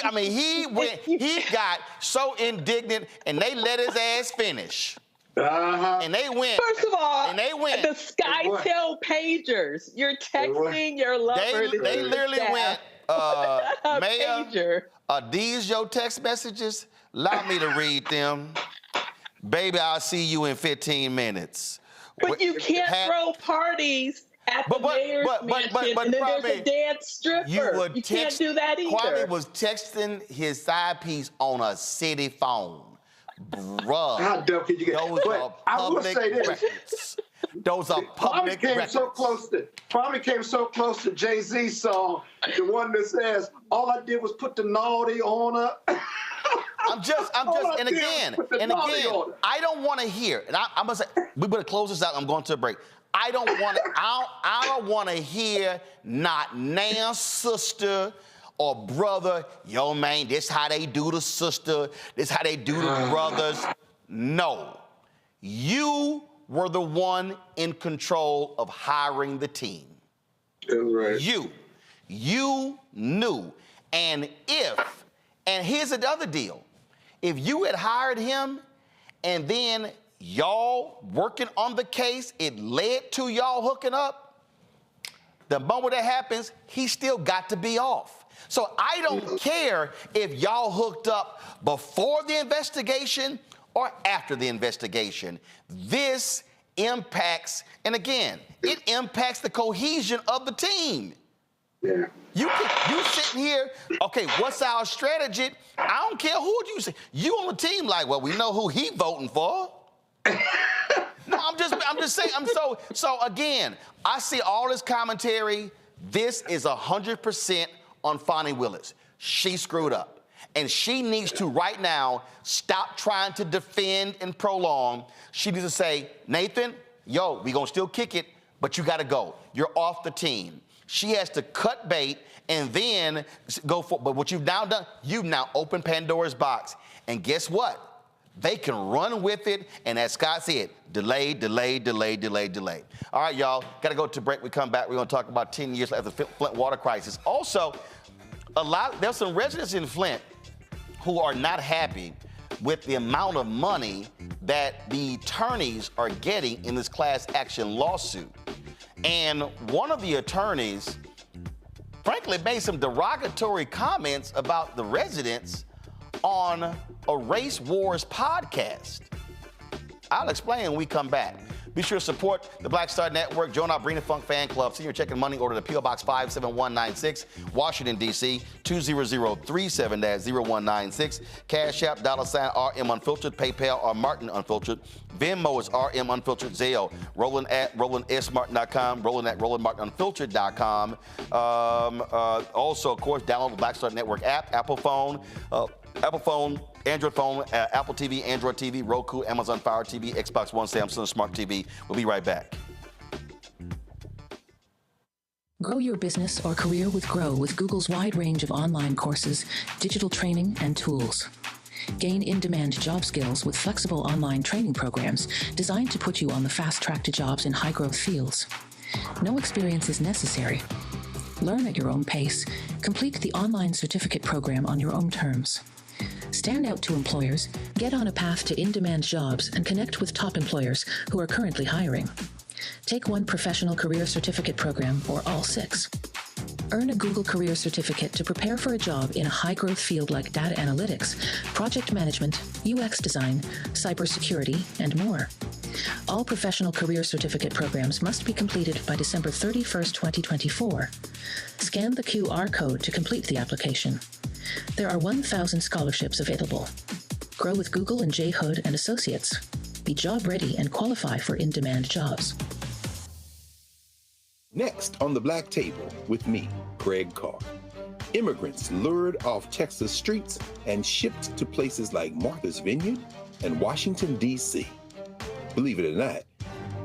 got so indignant and they let his ass finish. And they went. First of all, and they went. The SkyTel pagers. You're texting your lover. They literally went, Mayor, pager. Are these your text messages? Allow me to read them. Baby, I'll see you in 15 minutes. But you can't throw parties at the mayor's mansion and then there's a dance stripper. You can't do that either. Kwame was texting his side piece on a city phone. Bruh. How dumb can you get? I will say this. Records. Those are public records. Kwame came so close to Jay-Z's song, the one that says, all I did was put the naughty on her. and again, I don't want to hear, and I'm gonna say, we better close this out. I'm going to a break. I don't want to hear not now, sister or brother, yo, man, this how they do the sister, this how they do the brothers. No. You were the one in control of hiring the team. That's right. You knew. And here's another deal. If you had hired him and then y'all working on the case, it led to y'all hooking up, the moment that happens, he still got to be off. So I don't care if y'all hooked up before the investigation or after the investigation. This impacts, and again, it impacts the cohesion of the team. Yeah. You sitting here, okay, what's our strategy? I don't care who you say. You on the team like, well, we know who he voting for. No, I'm just saying, so again, I see all this commentary. This is 100% on Fani Willis. She screwed up. And she needs to, right now, stop trying to defend and prolong. She needs to say, Nathan, yo, we gonna still kick it, but you gotta go. You're off the team. She has to cut bait and then go for, but what you've now done, you've now opened Pandora's box. And guess what? They can run with it, and as Scott said, delay. All right, y'all, gotta go to break. We come back, we're gonna talk about 10 years after the Flint water crisis. Also, there's some residents in Flint who are not happy with the amount of money that the attorneys are getting in this class action lawsuit. And one of the attorneys, frankly, made some derogatory comments about the residents on a Race Wars podcast. I'll explain when we come back. Be sure to support the Black Star Network. Join our Brina Funk fan club. Senior check and money order to P.O. Box 57196, Washington, D.C. 20037-0196. Cash App, $RM Unfiltered. PayPal, R Martin Unfiltered. Venmo is RM Unfiltered. Zelle, Roland at RolandSMartin.com. Roland at RolandMartinUnfiltered.com. Also, of course, download the Black Star Network app, Apple phone, Android phone, Apple TV, Android TV, Roku, Amazon Fire TV, Xbox One, Samsung Smart TV. We'll be right back. Grow your business or career with Grow with Google's wide range of online courses, digital training, and tools. Gain in-demand job skills with flexible online training programs designed to put you on the fast track to jobs in high-growth fields. No experience is necessary. Learn at your own pace. Complete the online certificate program on your own terms. Stand out to employers, get on a path to in-demand jobs, and connect with top employers who are currently hiring. Take one professional career certificate program or all 6. Earn a Google Career Certificate to prepare for a job in a high-growth field like data analytics, project management, UX design, cybersecurity, and more. All professional career certificate programs must be completed by December 31st, 2024. Scan the QR code to complete the application. There are 1,000 scholarships available. Grow with Google and J. Hood and Associates. Be job ready and qualify for in-demand jobs. Next on the Black Table with me, Greg Carr. Immigrants lured off Texas streets and shipped to places like Martha's Vineyard and Washington, D.C. Believe it or not,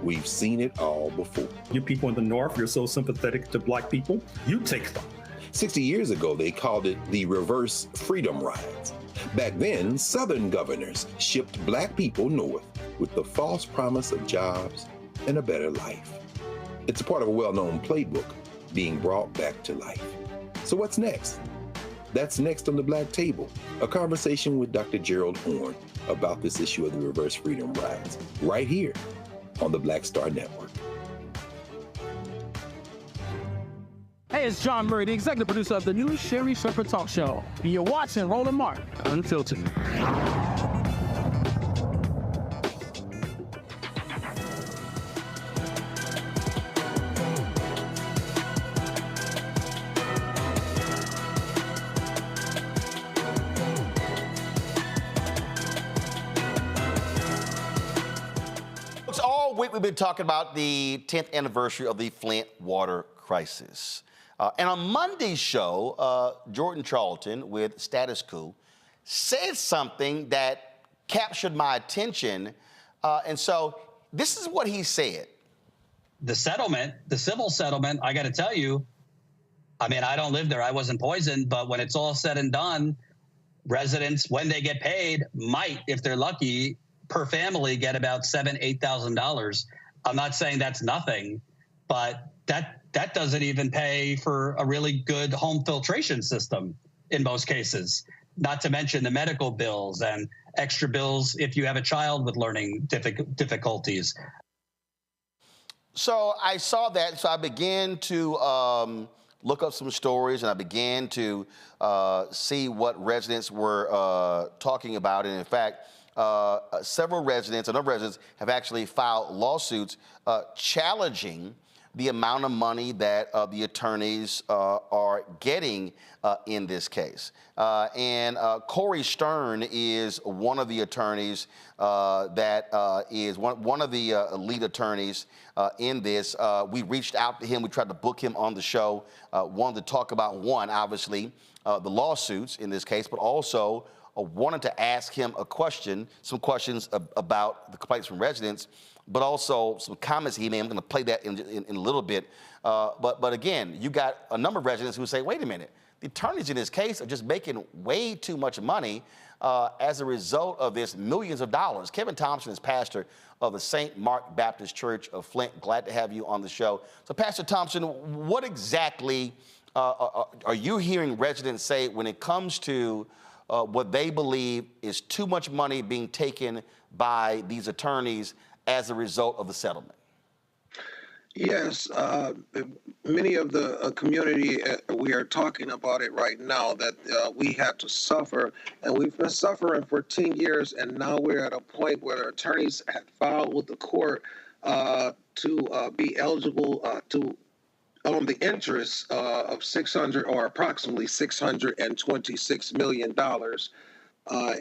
we've seen it all before. You people in the North, you're so sympathetic to Black people, you take them. 60 years ago, they called it the reverse freedom rides. Back then, Southern governors shipped Black people north with the false promise of jobs and a better life. It's a part of a well-known playbook being brought back to life. So what's next? That's next on the Black Table, a conversation with Dr. Gerald Horne about this issue of the reverse freedom rides, right here on the Black Star Network. Hey, it's John Murray, the executive producer of the new Sherry Shepherd Talk Show. You're watching Roland Martin Unfiltered. All week we've been talking about the 10th anniversary of the Flint water crisis. And on Monday's show, Jordan Charlton with Status Quo said something that captured my attention. And so this is what he said. The settlement, the civil settlement, I got to tell you, I mean, I don't live there. I wasn't poisoned. But when it's all said and done, residents, when they get paid, might, if they're lucky, per family get about $7,000, $8,000. I'm not saying that's nothing, but that doesn't even pay for a really good home filtration system in most cases, not to mention the medical bills and extra bills if you have a child with learning difficulties. So I saw that, so I began to look up some stories, and I began to see what residents were talking about. And in fact, several residents, a number of residents, have actually filed lawsuits challenging the amount of money that the attorneys are getting in this case. And Corey Stern is one of the attorneys that is one of the lead attorneys in this. We reached out to him. We tried to book him on the show. Wanted to talk about, one, obviously, the lawsuits in this case, but also wanted to ask him some questions about the complaints from residents, but also some comments he made. I'm going to play that in a little bit. But again, you got a number of residents who say, wait a minute, the attorneys in this case are just making way too much money as a result of this, millions of dollars. Kevin Thompson is pastor of the St. Mark Baptist Church of Flint. Glad to have you on the show. So Pastor Thompson, what exactly are you hearing residents say when it comes to what they believe is too much money being taken by these attorneys as a result of the settlement? Yes, many of the community, we are talking about it right now, that we had to suffer, and we've been suffering for 10 years, and now we're at a point where the attorneys have filed with the court to be eligible to own the interest of approximately $626 million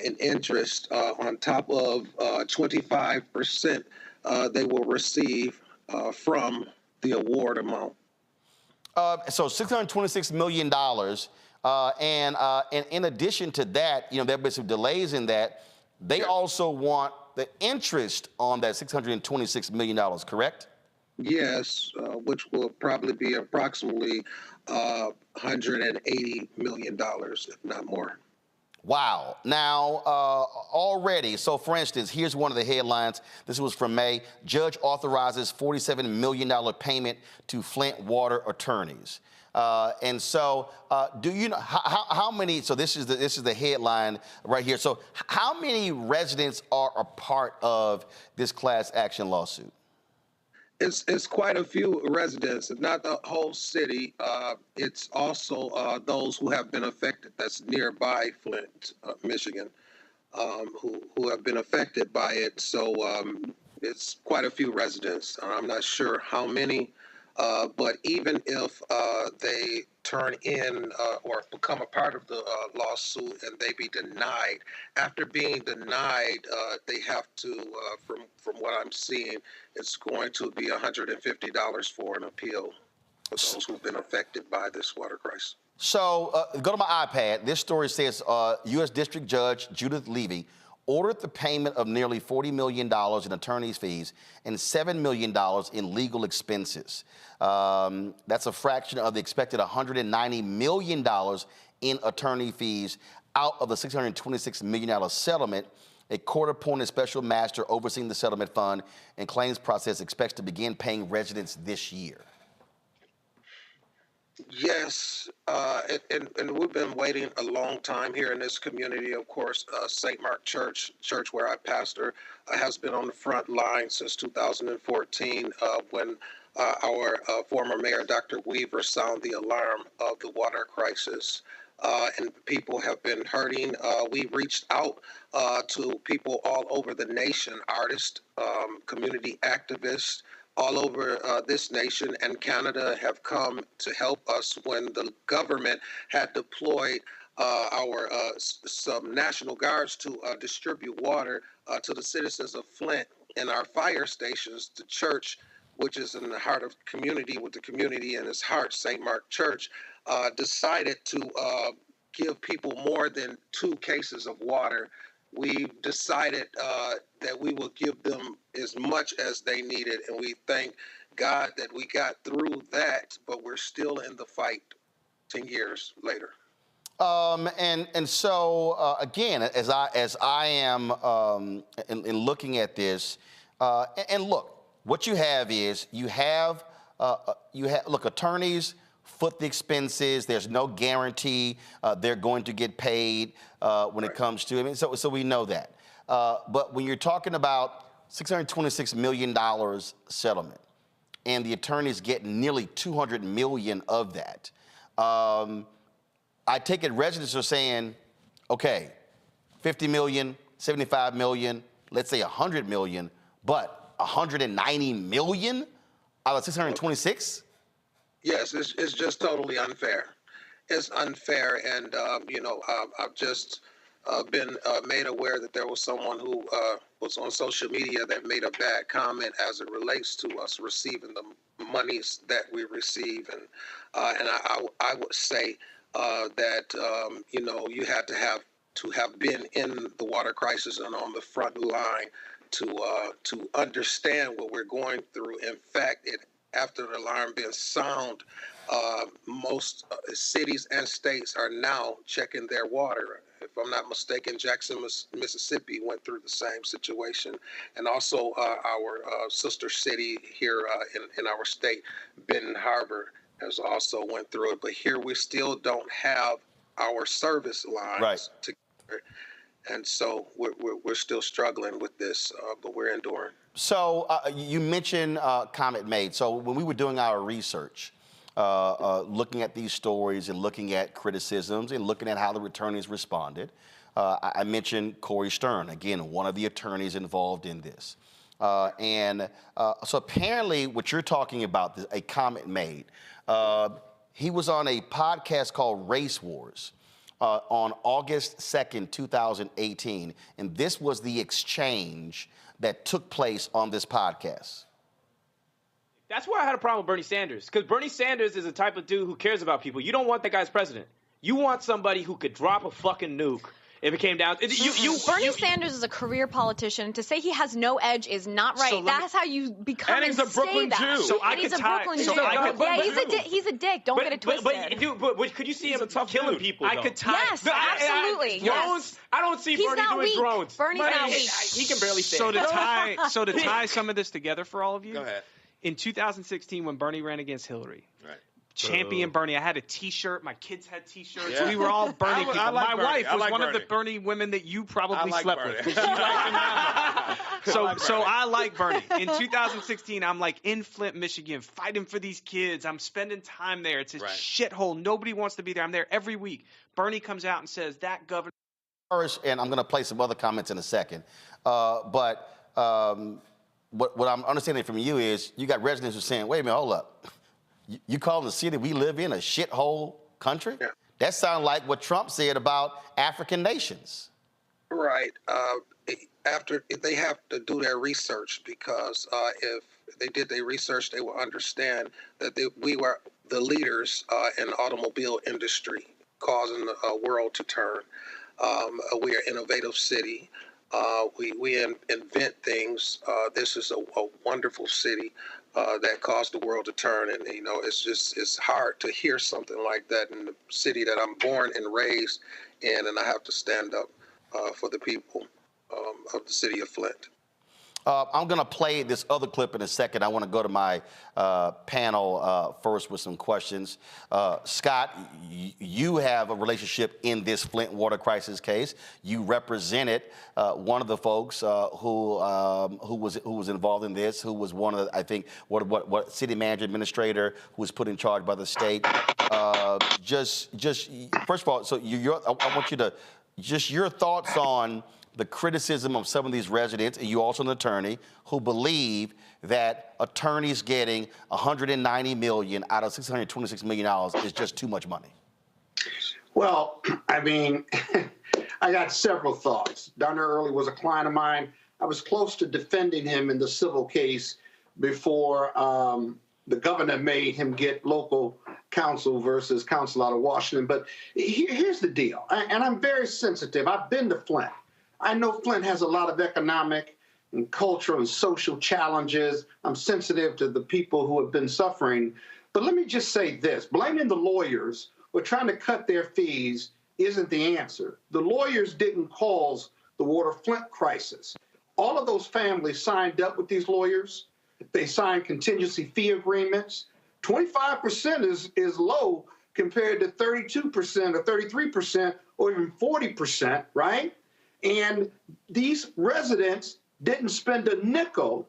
in interest on top of 25% they will receive from the award amount. So $626 million. And in addition to that, there have been some delays in that. They also want the interest on that $626 million, correct? Yes, which will probably be approximately $180 million, if not more. Wow. Now, already, so for instance, here's one of the headlines. This was from May. Judge authorizes $47 million payment to Flint water attorneys. And so, do you know how many? So this is the headline right here. So, how many residents are a part of this class action lawsuit? It's quite a few residents, not the whole city. It's also those who have been affected. That's nearby Flint, Michigan, who have been affected by it. So it's quite a few residents. I'm not sure how many, but even if they turn in or become a part of the lawsuit and they be denied, after being denied, they have to, from what I'm seeing, it's going to be $150 for an appeal for those who've been affected by this water crisis. So go to my iPad. This story says U.S. District Judge Judith Levy ordered the payment of nearly $40 million in attorney's fees and $7 million in legal expenses. That's a fraction of the expected $190 million in attorney fees out of the $626 million settlement. A court-appointed special master overseeing the settlement fund and claims process expects to begin paying residents this year. Yes, and we've been waiting a long time here in this community. Of course, St. Mark Church where I pastor, has been on the front line since 2014 when our former mayor, Dr. Weaver, sounded the alarm of the water crisis. And people have been hurting. We reached out to people all over the nation, artists, community activists, all over this nation and Canada have come to help us when the government had deployed our some National Guards to distribute water to the citizens of Flint and our fire stations. The church, which is in the heart of community, with the community in its heart, St. Mark Church, decided to give people more than 2 cases of water. We decided that we will give them as much as they needed, and we thank God that we got through that, but we're still in the fight 10 years later. And so again, as I am in looking at this, and look, what you have is you have look, attorneys foot the expenses. There's no guarantee they're going to get paid when it comes to. I mean, so we know that. But when you're talking about $626 million settlement, and the attorneys get nearly $200 million of that, I take it residents are saying, okay, 50 million, 75 million, let's say 100 million, but 190 million out of 626? Yes, it's just totally unfair. It's unfair, and I've just been made aware that there was someone who was on social media that made a bad comment as it relates to us receiving the monies that we receive, and I would say that you had to have been in the water crisis and on the front line to understand what we're going through. In fact, after the alarm being sound, most cities and states are now checking their water. If I'm not mistaken, Jackson, Mississippi went through the same situation. And also our sister city here in our state, Benton Harbor, has also went through it. But here we still don't have our service lines together. And so we're still struggling with this, but we're enduring. So you mentioned comment made. So when we were doing our research, looking at these stories and looking at criticisms and looking at how the attorneys responded, I mentioned Corey Stern, again, one of the attorneys involved in this. So apparently what you're talking about, a comment made, he was on a podcast called Race Wars on August 2nd, 2018. And this was the exchange that took place on this podcast. That's where I had a problem with Bernie Sanders, because Bernie Sanders is the type of dude who cares about people. You don't want that guy as president. You want somebody who could drop a fucking nuke if it came down. Bernie Sanders is a career politician. To say he has no edge is not right. So That's how you become and he's a Brooklyn Jew. So he's a Brooklyn Jew. He's a dick. Don't get it twisted. But could you see him killing people? I could tie. Yes, absolutely. Drones. I don't see Bernie doing drones. Bernie's not weak. He can barely stand. So to tie some of this together for all of you. Go ahead. In 2016, when Bernie ran against Hillary, champion Bernie. I had a T-shirt. My kids had T-shirts. Yeah. We were all Bernie people. My wife was one of the Bernie women that you probably slept with. She liked him. So I like Bernie. In 2016, I'm like in Flint, Michigan, fighting for these kids. I'm spending time there. It's a shithole. Nobody wants to be there. I'm there every week. Bernie comes out and says that governor. And I'm going to play some other comments in a second, but what I'm understanding from you is you got residents who are saying, wait a minute, hold up. You calling the city we live in a shithole country? Yeah. That sounds like what Trump said about African nations. Right. If they have to do their research, because if they did their research, they will understand that we were the leaders in the automobile industry, causing the world to turn. We are an innovative city. We invent things. This is a wonderful city that caused the world to turn. And, it's hard to hear something like that in the city that I'm born and raised in, and I have to stand up for the people of the city of Flint. I'm going to play this other clip in a second. I want to go to my panel first with some questions. Scott, you have a relationship in this Flint water crisis case. You represented one of the folks who was involved in this, who was one of the, I think, what city manager administrator who was put in charge by the state. Just first of all, so I want you to just your thoughts on the criticism of some of these residents, and you also an attorney, who believe that attorneys getting $190 million out of $626 million is just too much money. Well, I mean, I got several thoughts. Donna Early was a client of mine. I was close to defending him in the civil case before the governor made him get local counsel versus counsel out of Washington. But here's the deal, and I'm very sensitive. I've been to Flint. I know Flint has a lot of economic and cultural and social challenges. I'm sensitive to the people who have been suffering. But let me just say this. Blaming the lawyers or trying to cut their fees isn't the answer. The lawyers didn't cause the water Flint crisis. All of those families signed up with these lawyers. They signed contingency fee agreements. 25% is low compared to 32% or 33% or even 40%, right? And these residents didn't spend a nickel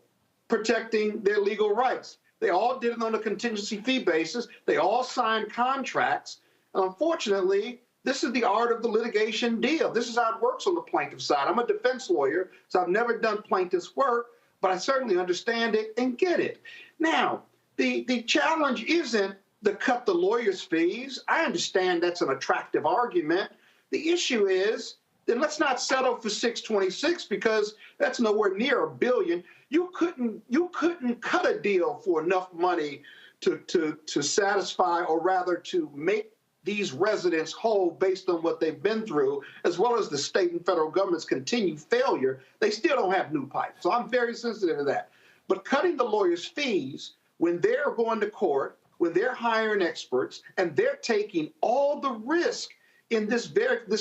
protecting their legal rights. They all did it on a contingency fee basis. They all signed contracts. And unfortunately, this is the art of the litigation deal. This is how it works on the plaintiff side. I'm a defense lawyer, so I've never done plaintiff's work, but I certainly understand it and get it. Now, the challenge isn't to cut the lawyers' fees. I understand that's an attractive argument. The issue is, then let's not settle for 626 because that's nowhere near $1 billion. You couldn't cut a deal for enough money to satisfy, or rather to make these residents whole based on what they've been through, as well as the state and federal government's continued failure. They still don't have new pipes. So I'm very sensitive to that. But cutting the lawyers' fees when they're going to court, when they're hiring experts, and they're taking all the risk in this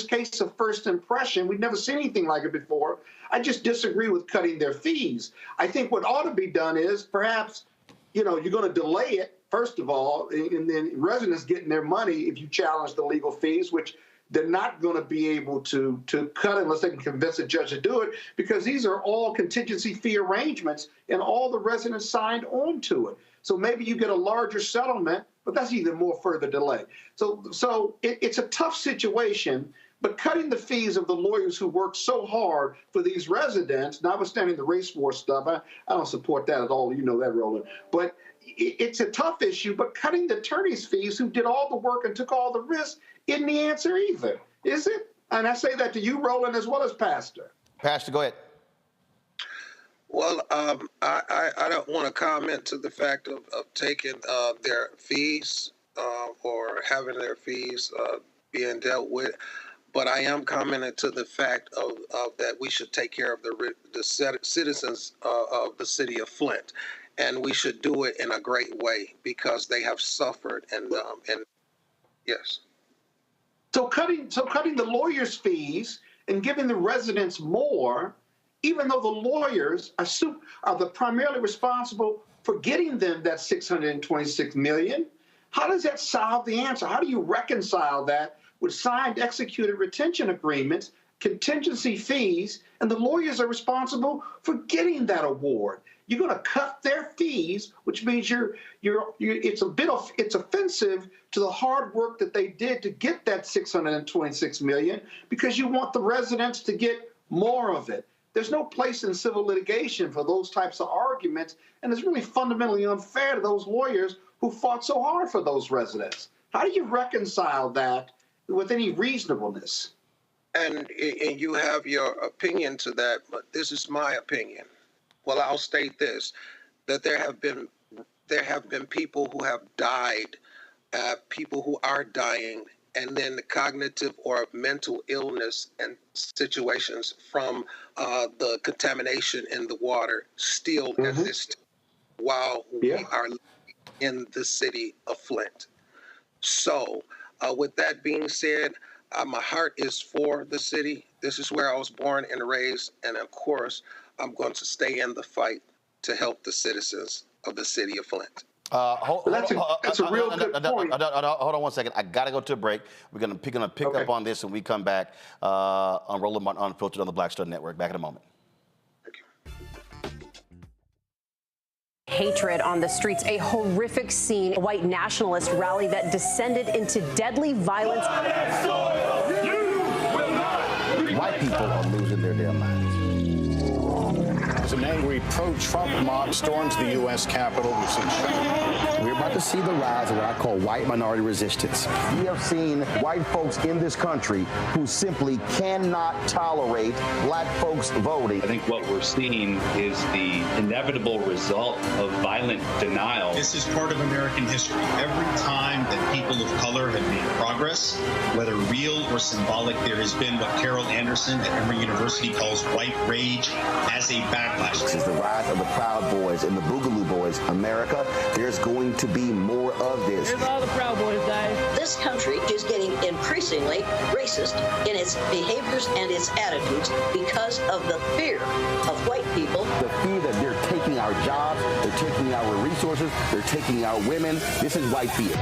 case of first impression, we've never seen anything like it before. I just disagree with cutting their fees. I think what ought to be done is perhaps, you're going to delay it, first of all, and then residents getting their money if you challenge the legal fees, which they're not going to be able to cut unless they can convince a judge to do it, because these are all contingency fee arrangements and all the residents signed on to it. So maybe you get a larger settlement, but that's even more further delay. So it's a tough situation, but cutting the fees of the lawyers who work so hard for these residents, notwithstanding the race war stuff, I don't support that at all. You know that, Roland. But it's a tough issue, but cutting the attorneys' fees who did all the work and took all the risk isn't the answer either, is it? And I say that to you, Roland, as well as Pastor. Pastor, go ahead. Well, I don't want to comment to the fact of taking their fees or having their fees being dealt with, but I am commenting to the fact of that we should take care of the citizens of the city of Flint, and we should do it in a great way because they have suffered and yes. So cutting the lawyers' fees and giving the residents more, even though the lawyers are the primarily responsible for getting them that $626 million, how does that solve the answer? How do you reconcile that with signed, executed retention agreements, contingency fees, and the lawyers are responsible for getting that award? You're going to cut their fees, which means it's offensive to the hard work that they did to get that $626 million, because you want the residents to get more of it. there's no place in civil litigation for those types of arguments, and it's really fundamentally unfair to those lawyers who fought so hard for those residents. How do you reconcile that with any reasonableness? And you have your opinion to that, but this is my opinion. Well, I'll state this, that there have been people who have died, people who are dying, and then the cognitive or mental illness and situations from the contamination in the water still exist while we are in the city of Flint. So with that being said, my heart is for the city. This is where I was born and raised, and of course, I'm going to stay in the fight to help the citizens of the city of Flint. That's a real good point. Hold on one second. I got to go to a break. We're going to pick up on this when we come back on Roland Martin Unfiltered on the Black Star Network. Back in a moment. Hatred on the streets, a horrific scene, a white nationalist rally that descended into deadly violence. White people are losing their damn minds. As an angry pro-Trump mob storms the U.S. Capitol, we've seen shooting. We're about to see the rise of what I call white minority resistance. We have seen white folks in this country who simply cannot tolerate black folks voting. I think what we're seeing is the inevitable result of violent denial. This is part of American history. Every time that people of color have made progress, whether real or symbolic, there has been what Carol Anderson at Emory University calls white rage as a backlash. This is the rise of the Proud Boys and the Boogaloo Boys. America, there's going to be more of this. Here's all the Proud Boys, guys. This country is getting increasingly racist in its behaviors and its attitudes because of the fear of white people. The fear that they're taking our jobs, they're taking our resources, they're taking our women. This is white fear.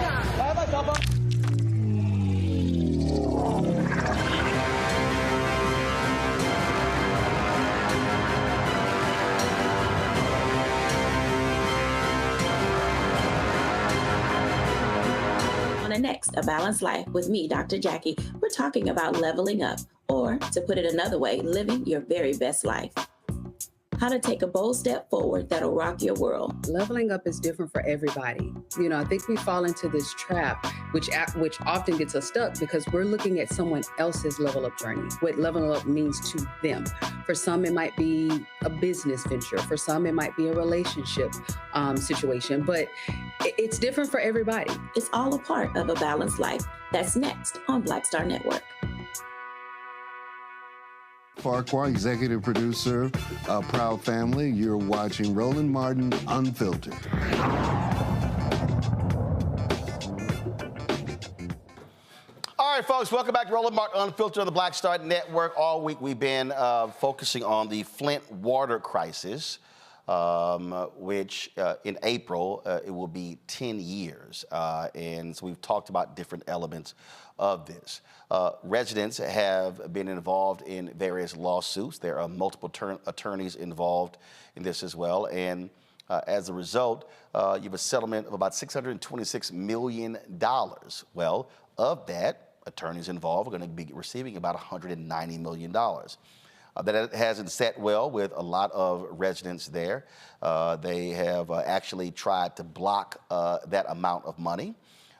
Next, A Balanced Life with me, Dr. Jackie. We're talking about leveling up, or to put it another way, living your very best life. How to take a bold step forward that'll rock your world. Leveling up is different for everybody. You know, I think we fall into this trap, which often gets us stuck because we're looking at someone else's level up journey, what leveling up means to them. For some, it might be a business venture. For some, it might be a relationship situation, but it's different for everybody. It's all a part of A Balanced Life. That's next on Black Star Network. Farquhar, executive producer of Proud Family. You're watching Roland Martin Unfiltered. All right, folks, welcome back to Roland Martin Unfiltered on the Black Star Network. All week we've been focusing on the Flint water crisis, which in April, it will be 10 years. And so we've talked about different elements of this. Residents have been involved in various lawsuits. There are multiple attorneys involved in this as well. And as a result, you have a settlement of about $626 million. Well, of that, attorneys involved are going to be receiving about $190 million. That hasn't sat well with a lot of residents there. They have actually tried to block that amount of money.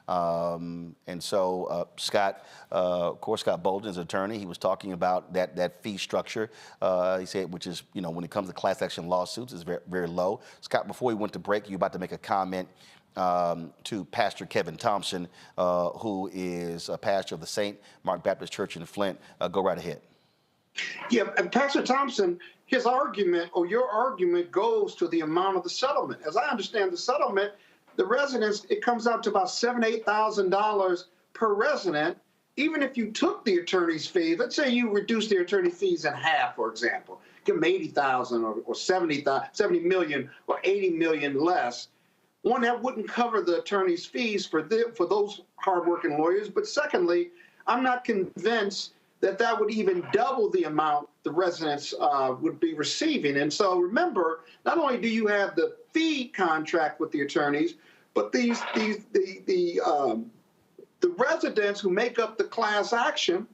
And so Scott Bolden's attorney, he was talking about that fee structure. He said, which is, you know, when it comes to class action lawsuits, is very, very low. Scott, before we went to break, you're about to make a comment to Pastor Kevin Thompson, who is a pastor of the St. Mark Baptist Church in Flint. Go right ahead. Yeah, and Pastor Thompson, his argument or your argument goes to the amount of the settlement. As I understand the settlement, the residents, it comes out to about $7,000 to $8,000 per resident. Even if you took the attorney's fee, let's say you reduce the attorney fees in half, for example, give them $80,000 or $70 million or $80 million less. One, that wouldn't cover the attorney's fees for those hardworking lawyers. But secondly, I'm not convinced that would even double the amount the residents would be receiving. And so remember, not only do you have the fee contract with the attorneys, but the residents who make up the class action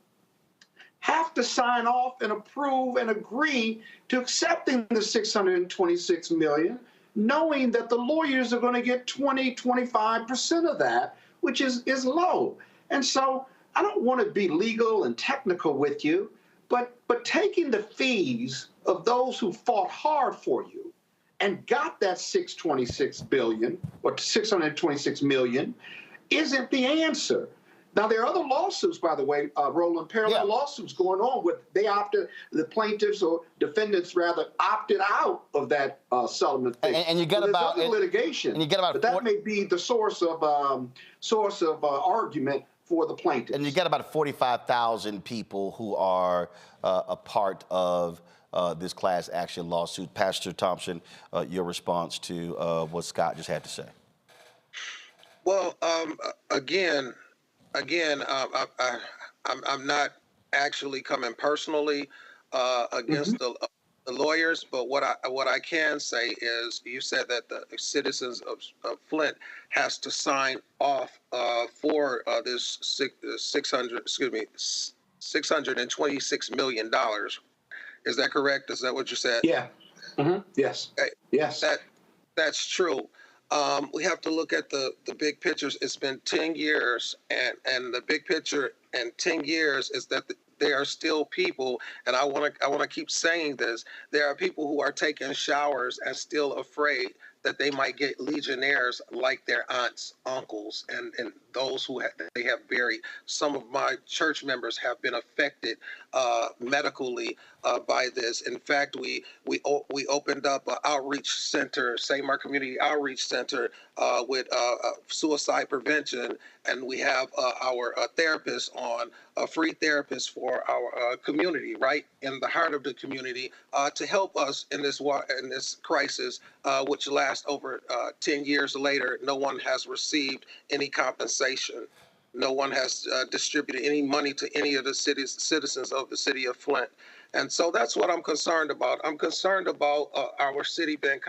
have to sign off and approve and agree to accepting the $626 million, knowing that the lawyers are going to get 25% of that, which is low. And so I don't want to be legal and technical with you, but taking the fees of those who fought hard for you and got that $626 billion or $626 million isn't the answer. Now, there are other lawsuits, by the way, Roland, parallel lawsuits going on with the plaintiffs or defendants rather opted out of that settlement thing. And you get about litigation. And you get about but that may be the source of argument for the plaintiffs. And you get about 45,000 people who are a part of this class action lawsuit. Pastor Thompson, your response to what Scott just had to say. Well, again, I'm not actually coming personally against the lawyers, but what I can say is, you said that the citizens of Flint has to sign off for this $626 million. Is that correct? Is that what you said? Yeah. Mm-hmm. Yes. Okay. Yes. That's true. We have to look at the big pictures. It's been 10 years, and the big picture in 10 years is that there are still people, and I want to keep saying this, there are people who are taking showers and still afraid that they might get legionnaires like their aunts, uncles, and those who they have buried. Some of my church members have been affected medically by this. In fact, we opened up an outreach center, St. Mark Community Outreach Center, with suicide prevention, and we have our therapists on, a free therapist for our community, right in the heart of the community, to help us in this crisis, which lasts over 10 years later. No one has received any compensation. No one has distributed any money to any of the citizens of the city of Flint. And so that's what I'm concerned about. I'm concerned about our city being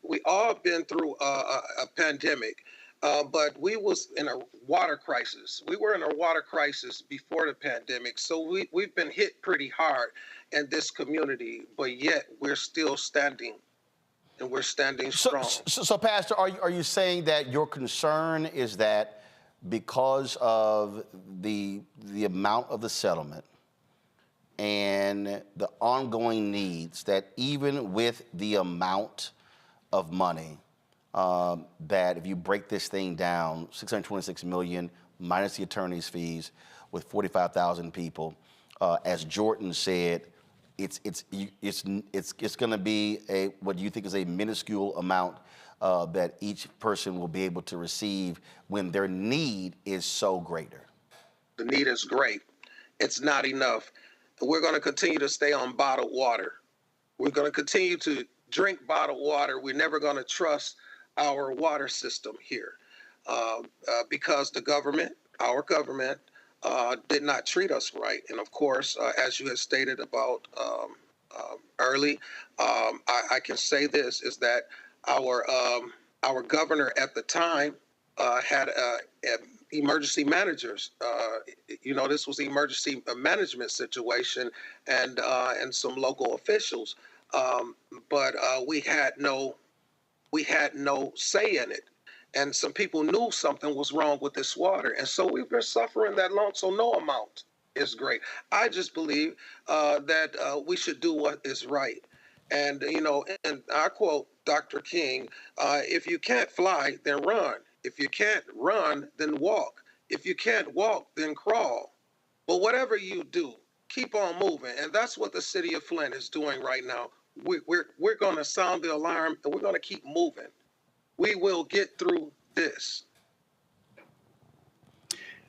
we all been through a pandemic, but we was in a water crisis. We were in a water crisis before the pandemic. So we've been hit pretty hard in this community, but yet we're still standing, and we're standing strong. So Pastor, are you saying that your concern is that because of the amount of the settlement and the ongoing needs, that even with the amount of money, that if you break this thing down, $626 million minus the attorney's fees, with 45,000 people, as Jordan said, it's going to be what you think is a minuscule amount that each person will be able to receive when their need is so greater? The need is great. It's not enough. We're going to continue to stay on bottled water. We're going to continue to drink bottled water. We're never going to trust our water system here because the government, our government, did not treat us right. And of course, as you had stated about early, I can say this, is that our governor at the time had emergency managers. This was an emergency management situation, and some local officials. But we had no say in it. And some people knew something was wrong with this water. And so we've been suffering that long, so no amount is great. I just believe that we should do what is right. And, and I quote Dr. King, if you can't fly, then run. If you can't run, then walk. If you can't walk, then crawl. But whatever you do, keep on moving. And that's what the city of Flint is doing right now. We're going to sound the alarm, and we're going to keep moving. We will get through this.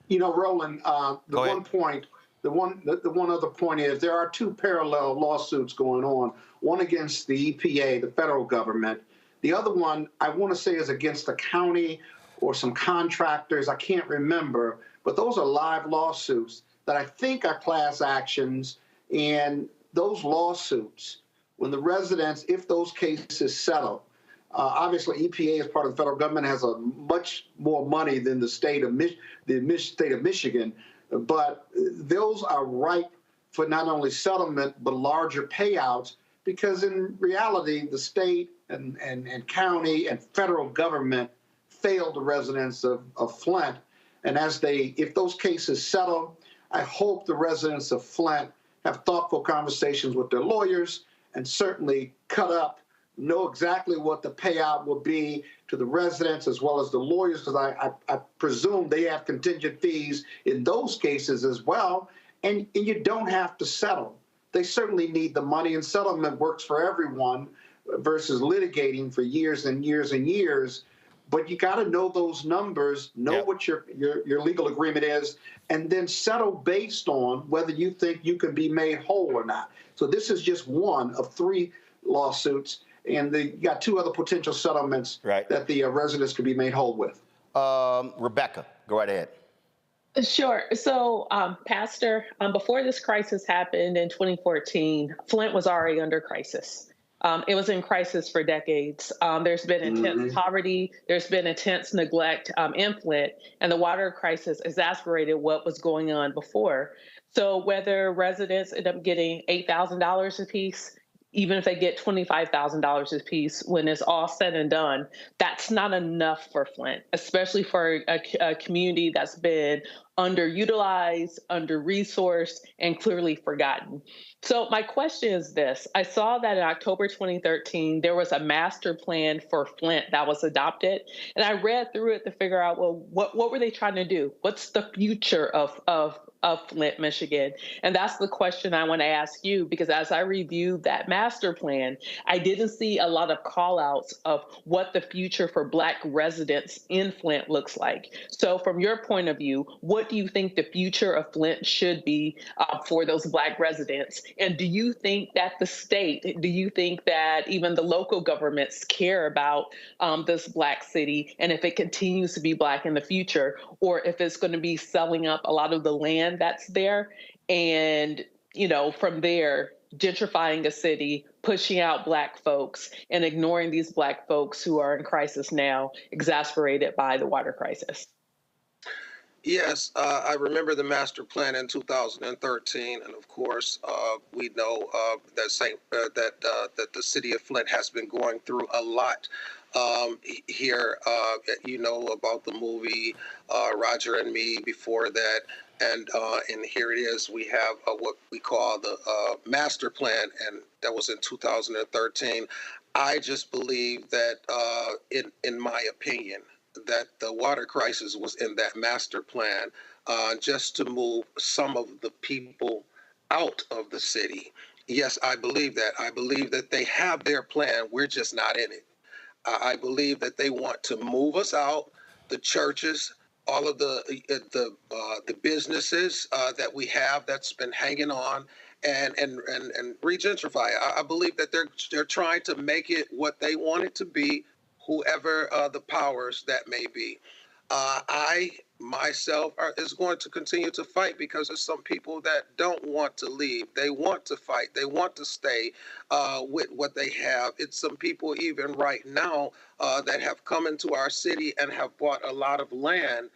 Roland, the one other point is there are two parallel lawsuits going on, one against the EPA, the federal government. The other one, I want to say, is against the county or some contractors. I can't remember, but those are live lawsuits that I think are class actions. And those lawsuits, when the residents, if those cases settle, obviously EPA, as part of the federal government, has a much more money than the state of Michigan, but those are ripe for not only settlement, but larger payouts, because in reality, the state and county and federal government failed the residents of Flint. And if those cases settle, I hope the residents of Flint have thoughtful conversations with their lawyers and certainly know exactly what the payout will be to the residents as well as the lawyers, because I presume they have contingent fees in those cases as well. And you don't have to settle. They certainly need the money, and settlement works for everyone versus litigating for years and years and years. But you got to know those numbers, know what your legal agreement is, and then settle based on whether you think you can be made whole or not. So this is just one of 3 lawsuits, and you got 2 other potential settlements that the residents could be made whole with. Rebecca, go right ahead. Sure. So, Pastor, before this crisis happened in 2014, Flint was already under crisis. It was in crisis for decades. There's been intense poverty. There's been intense neglect in Flint, and the water crisis exacerbated what was going on before. So whether residents end up getting $8,000 apiece, even if they get $25,000 apiece, when it's all said and done, that's not enough for Flint, especially for a community that's been underutilized, under-resourced, and clearly forgotten. So my question is this. I saw that in October 2013, there was a master plan for Flint that was adopted. And I read through it to figure out, well, what were they trying to do? What's the future of Flint, Michigan? And that's the question I want to ask you, because as I reviewed that master plan, I didn't see a lot of call outs of what the future for Black residents in Flint looks like. So from your point of view, what do you think the future of Flint should be for those Black residents? And do you think that the state, do you think that even the local governments care about this Black city, and if it continues to be Black in the future, or if it's going to be selling up a lot of the land that's there, and, you know, from there, gentrifying a city, pushing out Black folks, and ignoring these Black folks who are in crisis now, exacerbated by the water crisis? Yes, I remember the master plan in 2013, and of course, we know that the city of Flint has been going through a lot. Here, you know about the movie Roger and Me before that, and here it is. We have what we call the master plan, and that was in 2013. I just believe that, in my opinion, that the water crisis was in that master plan just to move some of the people out of the city. Yes, I believe that. I believe that they have their plan. We're just not in it. I believe that they want to move us out, the churches, all of the businesses that we have that's been hanging on, and re-gentrify. I believe that they're trying to make it what they want it to be, whoever the powers that may be. I myself is going to continue to fight, because there's some people that don't want to leave. They want to fight. They want to stay with what they have. It's some people even right now that have come into our city and have bought a lot of land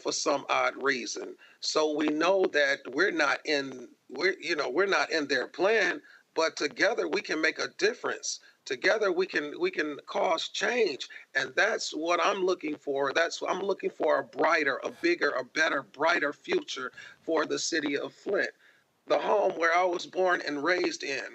for some odd reason. So we know that we're not in their plan, but together we can make a difference. Together we can cause change, and that's what I'm looking for. I'm looking for a brighter, a bigger, a better, brighter future for the city of Flint, the home where I was born and raised in.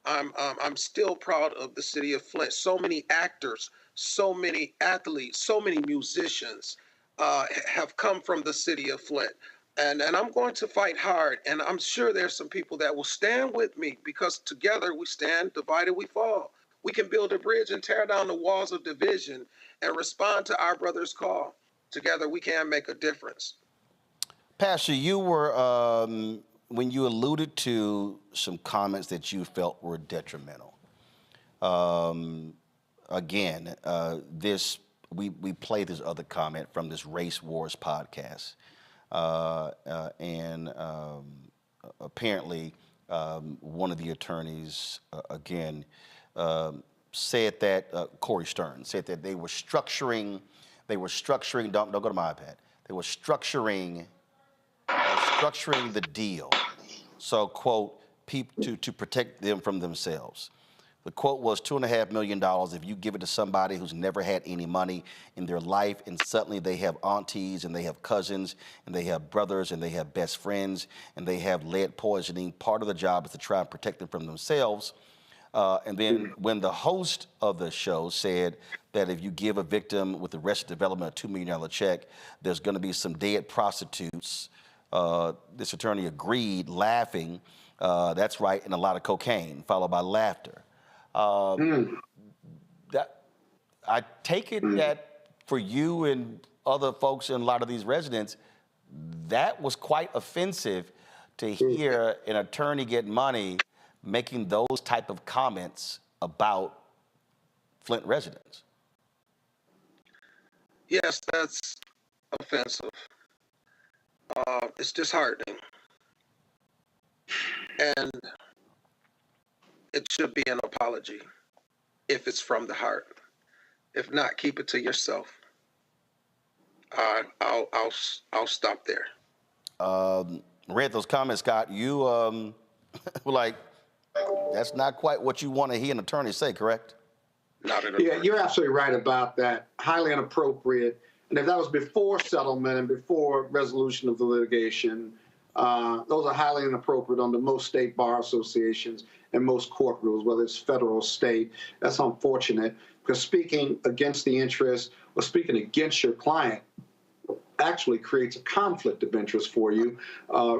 I'm still proud of the city of Flint. So many actors, so many athletes, so many musicians have come from the city of Flint. And I'm going to fight hard, and I'm sure there's some people that will stand with me, because together we stand, divided we fall. We can build a bridge and tear down the walls of division and respond to our brother's call. Together we can make a difference. Pastor, you were, when you alluded to some comments that you felt were detrimental, again, we played this other comment from this Race Wars podcast. And apparently one of the attorneys, again, said that, Corey Stern, said that they were structuring, don't go to my iPad, they were structuring the deal So, quote, to protect them from themselves. The quote was $2.5 million if you give it to somebody who's never had any money in their life, and suddenly they have aunties and they have cousins and they have brothers and they have best friends and they have lead poisoning. Part of the job is to try and protect them from themselves. And then when the host of the show said that if you give a victim with Arrested Development a $2 million check, there's going to be some dead prostitutes, this attorney agreed, laughing, that's right, and a lot of cocaine, followed by laughter. That I take it that for you and other folks and a lot of these residents, that was quite offensive to hear an attorney get money making those type of comments about Flint residents. Yes, that's offensive. It's disheartening. And it should be an apology if it's from the heart. If not, keep it to yourself. I'll stop there. Read those comments, Scott. You were like, that's not quite what you want to hear an attorney say, correct? Not an attorney. Yeah, you're absolutely right about that. Highly inappropriate. And if that was before settlement and before resolution of the litigation, those are highly inappropriate under most state bar associations and most court rules, whether it's federal or state. That's unfortunate, because speaking against the interest or speaking against your client actually creates a conflict of interest for you,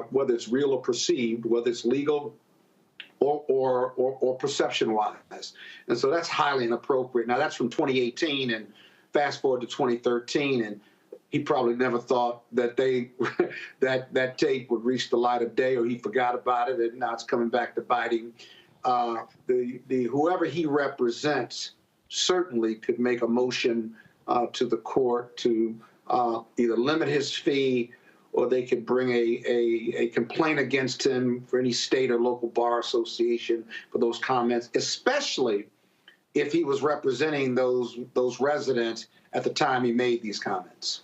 whether it's real or perceived, whether it's legal or perception-wise. And so that's highly inappropriate. Now, that's from 2018, and fast forward to 2013, and he probably never thought that that tape would reach the light of day, or he forgot about it, and now it's coming back to bite him. Whoever he represents certainly could make a motion to the court to either limit his fee, or they could bring a complaint against him for any state or local bar association for those comments, especially if he was representing those residents at the time he made these comments.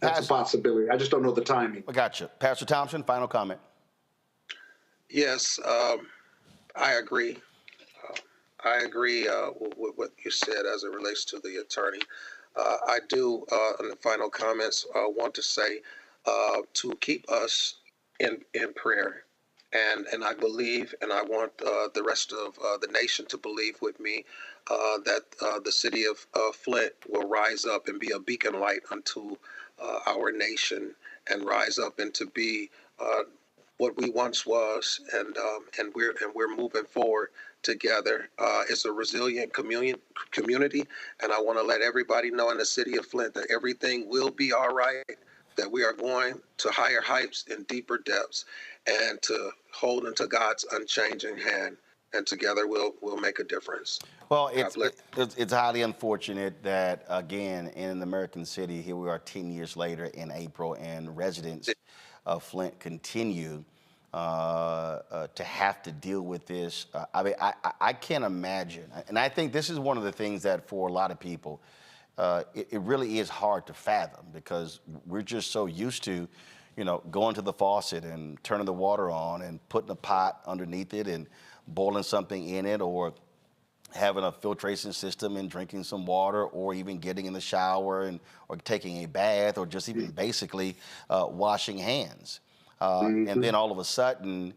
That's a possibility. I just don't know the timing. I got you. Pastor Thompson, final comment. Yes, I agree. I agree with what you said as it relates to the attorney. I do, in the final comments, want to say to keep us in prayer. And I believe, and I want the rest of the nation to believe with me, that the city of Flint will rise up and be a beacon light unto our nation, and rise up and to be what we once was, and we're moving forward together. It's a resilient community, and I want to let everybody know in the city of Flint that everything will be all right, that we are going to higher heights and deeper depths, and to hold into God's unchanging hand, and together we'll make a difference. Well, it's highly unfortunate that, again, in an American city, here we are 10 years later in April, and residents of Flint continue to have to deal with this. I mean, I can't imagine, and I think this is one of the things that for a lot of people, it really is hard to fathom, because we're just so used to, going to the faucet and turning the water on and putting a pot underneath it and boiling something in it, or having a filtration system and drinking some water, or even getting in the shower or taking a bath, or just even basically washing hands. And then all of a sudden,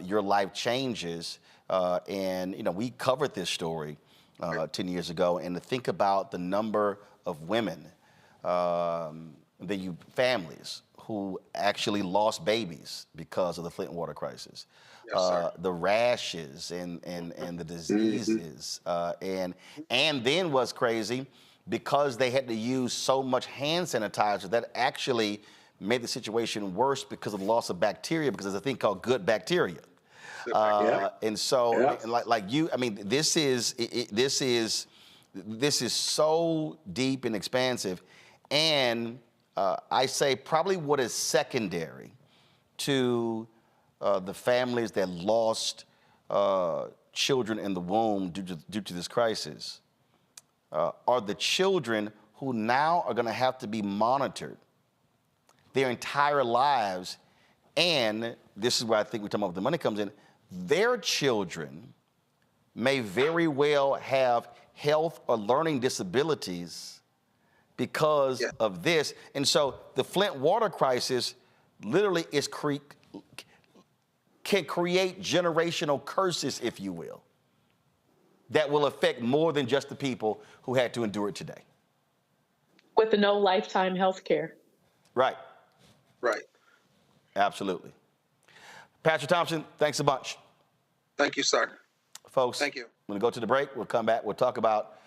your life changes. And we covered this story 10 years ago, and to think about the number of women, families who actually lost babies because of the Flint water crisis. Yes, the rashes and the diseases. And then what's crazy, because they had to use so much hand sanitizer, that actually made the situation worse because of the loss of bacteria, because there's a thing called good bacteria. And so, like you, I mean, this is so deep and expansive. And I say probably what is secondary to the families that lost children in the womb due to this crisis are the children who now are going to have to be monitored their entire lives And this is where I think we're talking about the money comes in. Their children may very well have health or learning disabilities because of this. And so the Flint water crisis literally can create generational curses, if you will, that will affect more than just the people who had to endure it today. With no lifetime health care. Right. Right. Absolutely. Pastor Thompson, thanks a bunch. Thank you, sir. Folks, thank you. I'm going to go to the break. We'll come back. We'll talk about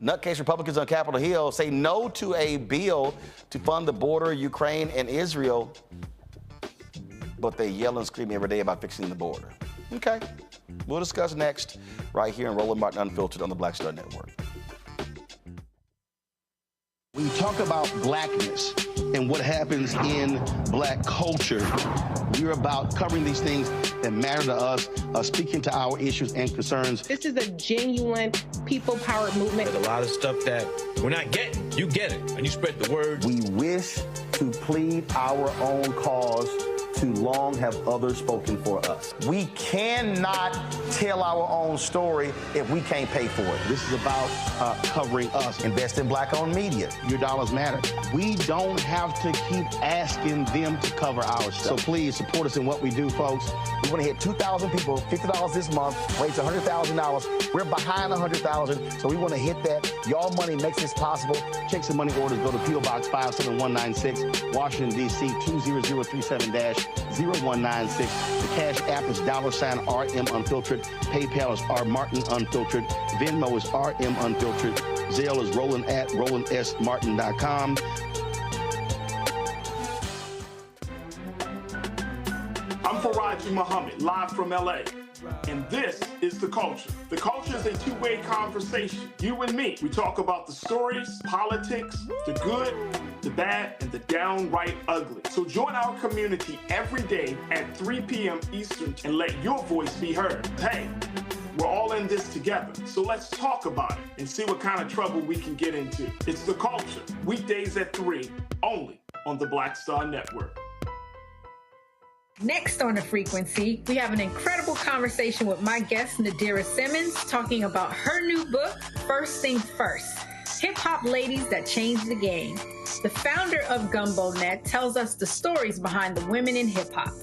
nutcase Republicans on Capitol Hill say no to a bill to fund the border, Ukraine and Israel, but they yell and scream every day about fixing the border. Okay. We'll discuss next right here in Roland Martin Unfiltered on the Black Star Network. When you talk about blackness and what happens in black culture, we're about covering these things that matter to us, speaking to our issues and concerns. This is a genuine people-powered movement. There's a lot of stuff that we're not getting. You get it, and you spread the word. We wish to plead our own cause. Too long have others spoken for us. We cannot tell our own story if we can't pay for it. This is about covering us. Invest in black-owned media. Your dollars matter. We don't have to keep asking them to cover our stuff. So please support us in what we do, folks. We want to hit 2,000 people, $50 this month, raise $100,000. We're behind 100,000, so we want to hit that. Y'all money makes this possible. Checks and money orders go to P.O. Box 57196, Washington, D.C. 20037-0196. The Cash App is $RM Unfiltered. PayPal is R Martin Unfiltered. Venmo is RM Unfiltered. Zelle is Roland at RolandSMartin.com. I'm Faraji Muhammad, live from LA. And this is The Culture. The Culture is a two-way conversation. You and me. We talk about the stories, politics, the good, the bad, and the downright ugly. So join our community every day at 3 p.m. Eastern and let your voice be heard. Hey, we're all in this together. So let's talk about it and see what kind of trouble we can get into. It's The Culture, weekdays at 3, only on the Black Star Network. Next on The Frequency, we have an incredible conversation with my guest, Nadira Simmons, talking about her new book, First Thing First, Hip-Hop Ladies That Changed the Game. The founder of Gumbo Net tells us the stories behind the women in hip-hop,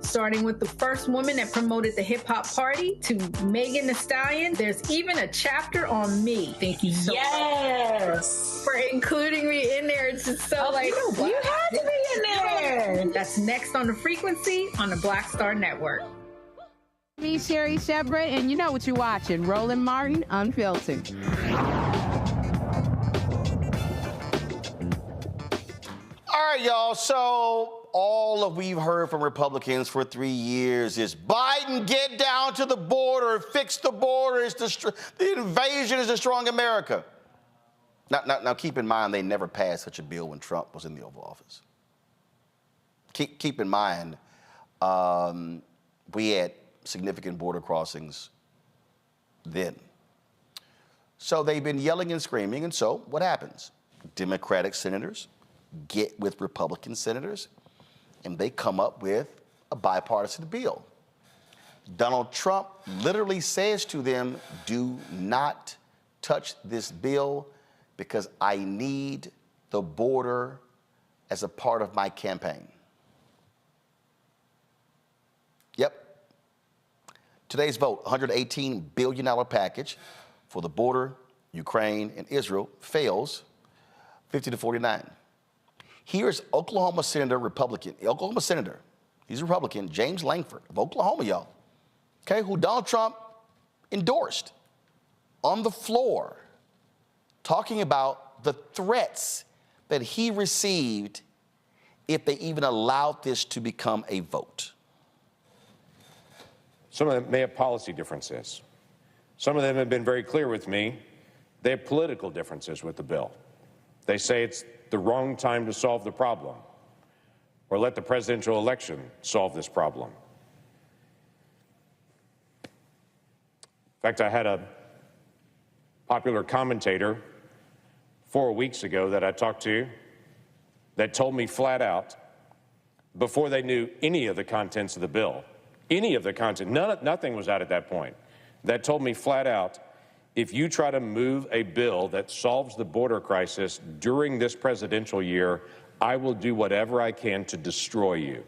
starting with the first woman that promoted the hip-hop party to Megan Thee Stallion. There's even a chapter on me. Thank you so much for including me in there. It's just so you had to be in there. That's next on The Frequency on the Black Star Network. Me, Sherry Shepard, and you know what you're watching, Roland Martin Unfiltered. All right, y'all. So all of we've heard from Republicans for 3 years is Biden, get down to the border, fix the border. The invasion is destroying America. Now, keep in mind, they never passed such a bill when Trump was in the Oval Office. Keep in mind, we had significant border crossings then. So they've been yelling and screaming, and so what happens? Democratic senators get with Republican senators, and they come up with a bipartisan bill. Donald Trump literally says to them, do not touch this bill because I need the border as a part of my campaign. Yep. Today's vote, $118 billion package for the border, Ukraine, and Israel fails 50-49. Here's Oklahoma Senator, Oklahoma Senator, he's a Republican, James Lankford of Oklahoma, y'all, okay, who Donald Trump endorsed on the floor, talking about the threats that he received if they even allowed this to become a vote. Some of them may have policy differences. Some of them have been very clear with me. They have political differences with the bill. They say it's the wrong time to solve the problem, or let the presidential election solve this problem. In fact, I had a popular commentator 4 weeks ago that I talked to that told me flat out before they knew any of the contents of the bill, any of the content, nothing was out at that point, that told me flat out, if you try to move a bill that solves the border crisis during this presidential year, I will do whatever I can to destroy you.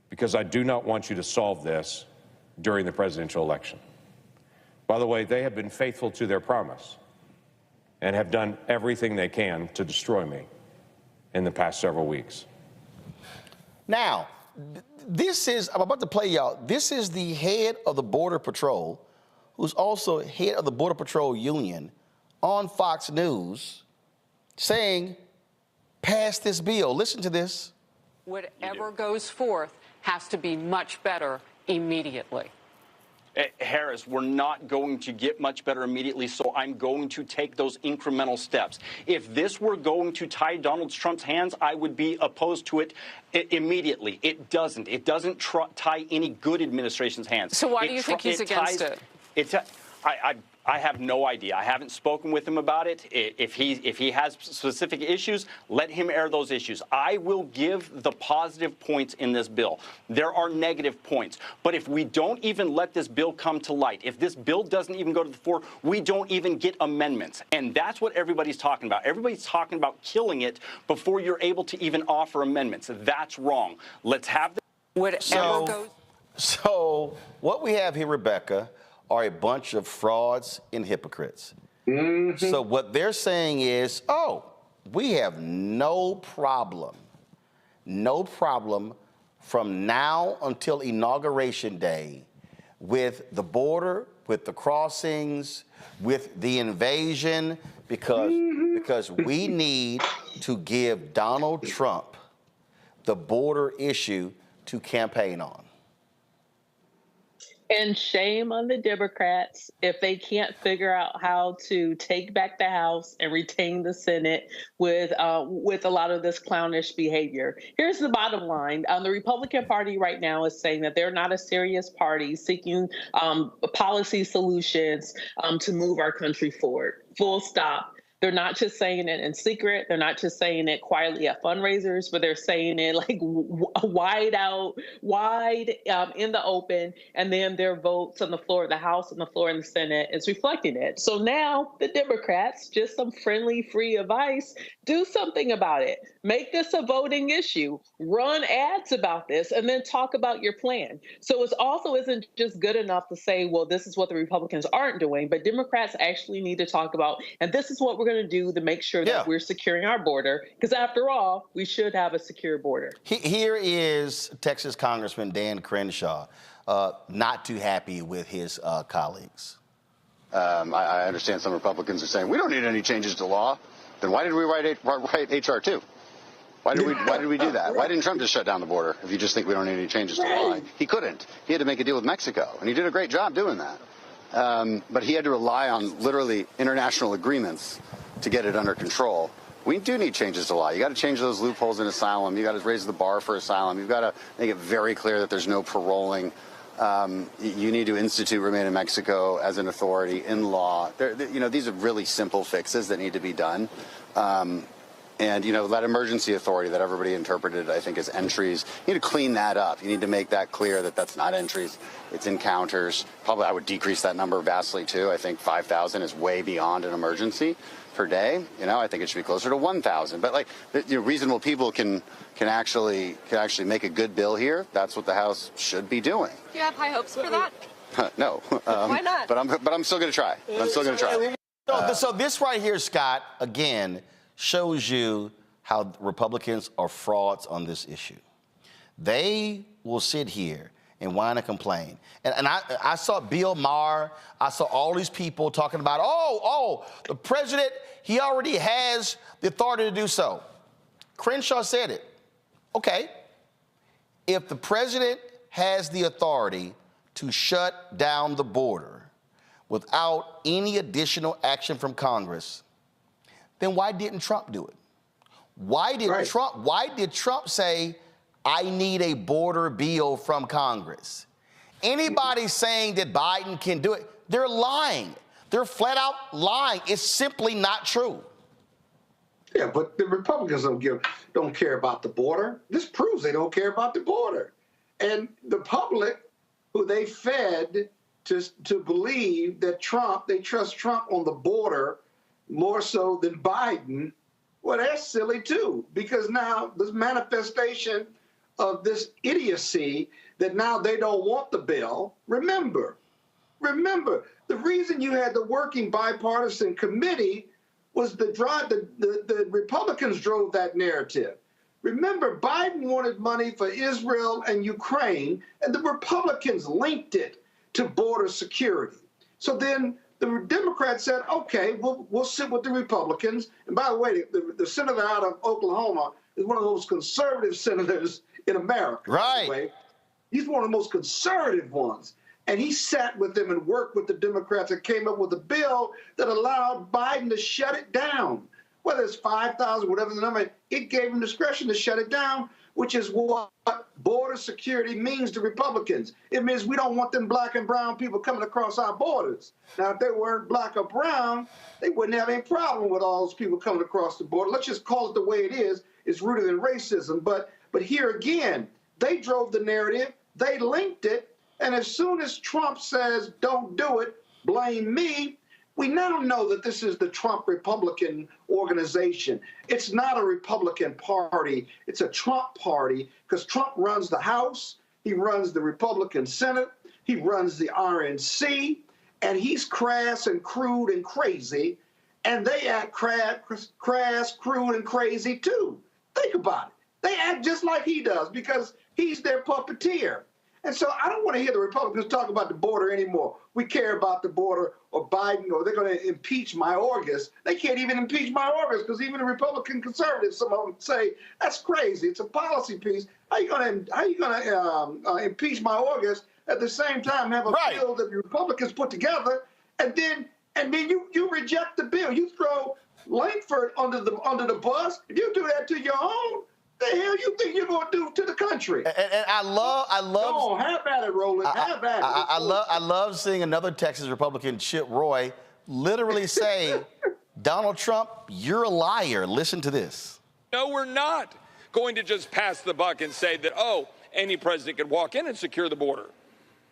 Because I do not want you to solve this during the presidential election. By the way, they have been faithful to their promise and have done everything they can to destroy me in the past several weeks. Now, I'm about to play y'all, this is the head of the Border Patrol, who's also head of the Border Patrol Union, on Fox News, saying, pass this bill. Listen to this. Whatever goes forth has to be much better immediately. Harris, we're not going to get much better immediately, so I'm going to take those incremental steps. If this were going to tie Donald Trump's hands, I would be opposed to it immediately. It doesn't. It doesn't tie any good administration's hands. So why do you think he's against it? I have no idea. I haven't spoken with him about it. If he has specific issues, let him air those issues. I will give the positive points in this bill. There are negative points. But if we don't even let this bill come to light, if this bill doesn't even go to the fore, we don't even get amendments. And that's what everybody's talking about. Everybody's talking about killing it before you're able to even offer amendments. That's wrong. Let's have the... So what we have here, Rebecca, are a bunch of frauds and hypocrites. Mm-hmm. So what they're saying is, oh, we have no problem from now until Inauguration Day with the border, with the crossings, with the invasion, because we need to give Donald Trump the border issue to campaign on. And shame on the Democrats if they can't figure out how to take back the House and retain the Senate with a lot of this clownish behavior. Here's the bottom line. The Republican Party right now is saying that they're not a serious party seeking policy solutions to move our country forward. Full stop. They're not just saying it in secret. They're not just saying it quietly at fundraisers, but they're saying it like wide in the open. And then their votes on the floor of the House and the floor in the Senate is reflecting it. So now the Democrats, just some friendly, free advice, do something about it. Make this a voting issue. Run ads about this and then talk about your plan. So it also isn't just good enough to say, well, this is what the Republicans aren't doing, but Democrats actually need to talk about, and this is what we're going to do to make sure that we're securing our border, because after all, we should have a secure border. Here is Texas Congressman Dan Crenshaw, not too happy with his colleagues. I understand some Republicans are saying, we don't need any changes to law. Then why did we write H.R. 2? Why did we do that? Why didn't Trump just shut down the border if you just think we don't need any changes to law? He couldn't. He had to make a deal with Mexico, and he did a great job doing that. But he had to rely on literally international agreements to get it under control. We do need changes to law. You got to change those loopholes in asylum. You got to raise the bar for asylum. You've got to make it very clear that there's no paroling. You need to institute remain in Mexico as an authority in law. These are really simple fixes that need to be done. And, that emergency authority that everybody interpreted, I think, as entries, you need to clean that up. You need to make that clear that that's not entries, it's encounters. Probably I would decrease that number vastly, too. I think 5,000 is way beyond an emergency per day. I think it should be closer to 1,000. But, reasonable people can actually make a good bill here. That's what the House should be doing. Do you have high hopes for that? No. Why not? But I'm still going to try. So this right here, Scott, again, shows you how Republicans are frauds on this issue. They will sit here and whine and complain. And I saw Bill Maher, I saw all these people talking about, the president, he already has the authority to do so. Crenshaw said it. Okay, if the president has the authority to shut down the border without any additional action from Congress, then why didn't Trump do it? Why did Trump say, I need a border bill from Congress? Anybody saying that Biden can do it, they're lying. They're flat out lying. It's simply not true. Yeah, but the Republicans don't care about the border. This proves they don't care about the border. And the public, who they fed to believe that they trust Trump on the border more so than Biden, well, that's silly too, because now this manifestation of this idiocy that now they don't want the bill. Remember, the reason you had the working bipartisan committee was the Republicans drove that narrative. Remember, Biden wanted money for Israel and Ukraine, and the Republicans linked it to border security. So then the Democrats said, okay, we'll sit with the Republicans. And by the way, the senator out of Oklahoma is one of the most conservative senators in America. Right. He's one of the most conservative ones. And he sat with them and worked with the Democrats and came up with a bill that allowed Biden to shut it down. Whether it's 5,000, whatever the number, it gave him discretion to shut it down, which is what border security means to Republicans. It means we don't want them black and brown people coming across our borders. Now, if they weren't black or brown, they wouldn't have any problem with all those people coming across the border. Let's just call it the way it is. It's rooted in racism. But here again, they drove the narrative. They linked it. And as soon as Trump says, don't do it, blame me, we now know that this is the Trump Republican organization. It's not a Republican party. It's a Trump party because Trump runs the House. He runs the Republican Senate. He runs the RNC. And he's crass and crude and crazy. And they act crass, crude, and crazy, too. Think about it. They act just like he does because he's their puppeteer. And so I don't want to hear the Republicans talk about the border anymore. We care about the border or Biden or they're going to impeach Mayorkas. They can't even impeach Mayorkas because even the Republican conservatives, some of them say, that's crazy. It's a policy piece. How you going to impeach Mayorkas at the same time have a bill that the Republicans put together and then you reject the bill. You throw Lankford under the bus. If you do that to your own, the hell you think you're going to do to the country? And I love. Go on, have at it, Roland. Have at it. I love seeing another Texas Republican, Chip Roy, literally say, Donald Trump, you're a liar. Listen to this. No, we're not going to just pass the buck and say that, oh, any president can walk in and secure the border.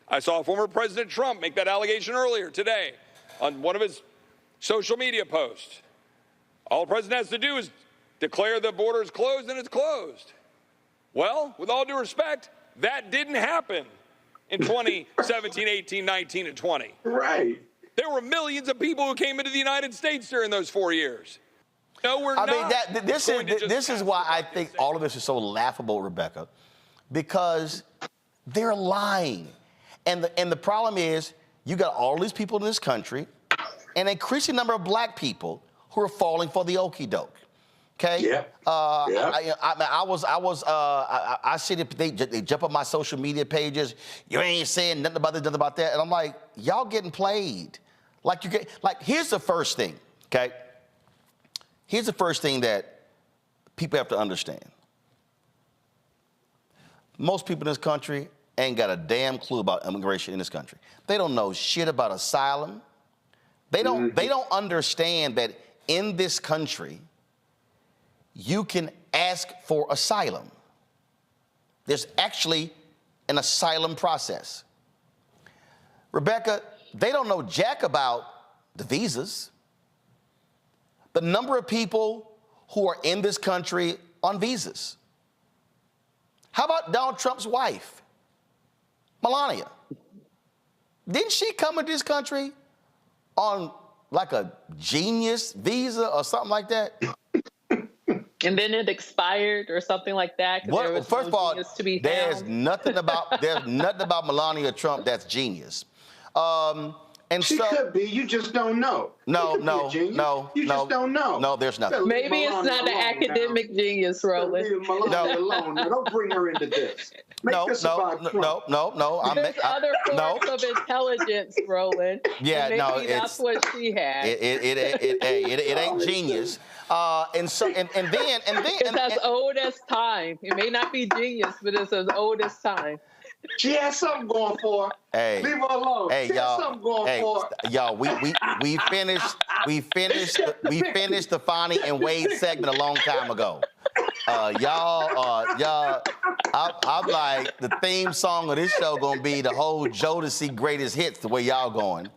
I saw former President Trump make that allegation earlier today on one of his social media posts. All the president has to do is declare the border is closed and it's closed. Well, with all due respect, that didn't happen in 2017, 18, 19, and 20. Right. There were millions of people who came into the United States during those 4 years. No, we're not. I mean, this is why I think all of this is so laughable, Rebecca, because they're lying. And the problem is you got all these people in this country and an increasing number of black people who are falling for the okie doke. Okay. Yeah. I see that they jump on my social media pages. You ain't saying nothing about this, nothing about that, and I'm like, y'all getting played. Here's the first thing. Okay. Here's the first thing that people have to understand. Most people in this country ain't got a damn clue about immigration in this country. They don't know shit about asylum. They don't understand that in this country, you can ask for asylum. There's actually an asylum process. Rebecca, they don't know jack about the visas. The number of people who are in this country on visas. How about Donald Trump's wife, Melania? Didn't she come into this country on like a genius visa or something like that? And then it expired or something like that. First of all, there's nothing about Melania Trump that's genius. And she could be. You just don't know. No. You just don't know. No, there's nothing. Maybe it's not an academic genius, Roland. Alone. Now, don't bring her into this. No. There's other forms of intelligence, Roland. Yeah, maybe that's what she had. It ain't genius. And then it's as old as time. It may not be genius, but it's as old as time. She has something going for her. Hey, leave her alone. Hey, she has y'all. something going Hey, for her. y'all. We finished the Fani and Wade segment a long time ago. Y'all. I'm like, the theme song of this show gonna be the whole Jodeci greatest hits. The way y'all going.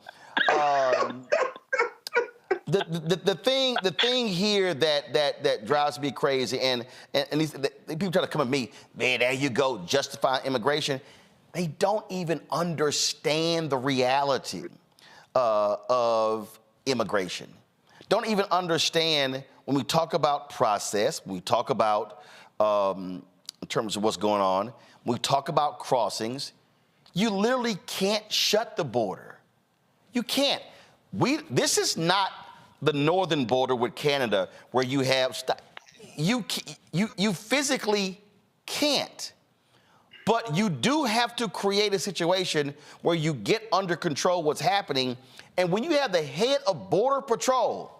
The thing here that drives me crazy, and these people try to come at me, man, there you go, justifying immigration. They don't even understand the reality of immigration. Don't even understand when we talk about process, when we talk about, in terms of what's going on, when we talk about crossings, you literally can't shut the border. You can't. This is not the northern border with Canada where you have, you physically can't. But you do have to create a situation where you get under control what's happening. And when you have the head of Border Patrol,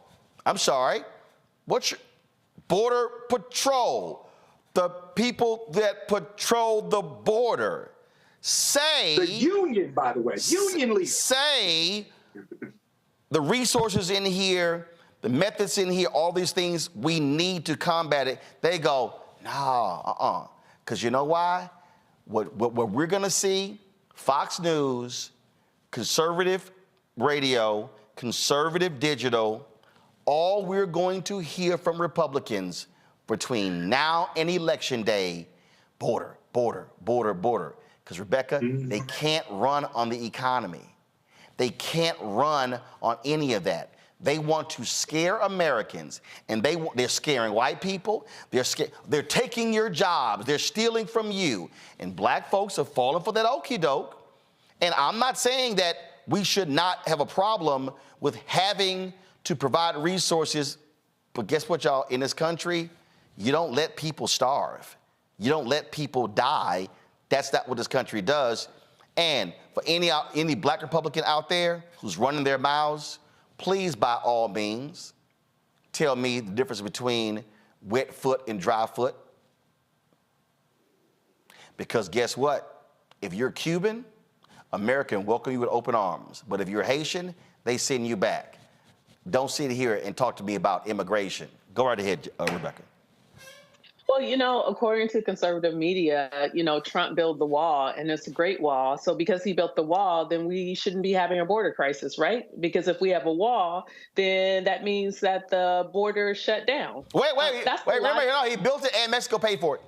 Border Patrol, the people that patrol the border, say... The union, by the way, union leaders. Say the resources in here, the methods in here, all these things, we need to combat it. They go, nah, because you know why? What we're going to see, Fox News, conservative radio, conservative digital, all we're going to hear from Republicans between now and Election Day, border. Because, Rebecca, they can't run on the economy. They can't run on any of that. They want to scare Americans, and they're scaring white people. They're taking your jobs. They're stealing from you. And black folks have fallen for that okie doke. And I'm not saying that we should not have a problem with having to provide resources. But guess what, y'all? In this country, you don't let people starve. You don't let people die. That's not what this country does. And for any black Republican out there who's running their mouths, please, by all means, tell me the difference between wet foot and dry foot. Because guess what? If you're Cuban, America can welcome you with open arms. But if you're Haitian, they send you back. Don't sit here and talk to me about immigration. Go right ahead, Rebecca. Well, according to conservative media, Trump built the wall, and it's a great wall. So because he built the wall, then we shouldn't be having a border crisis, right? Because if we have a wall, then that means that the border is shut down. Wait, no, he built it and Mexico paid for it.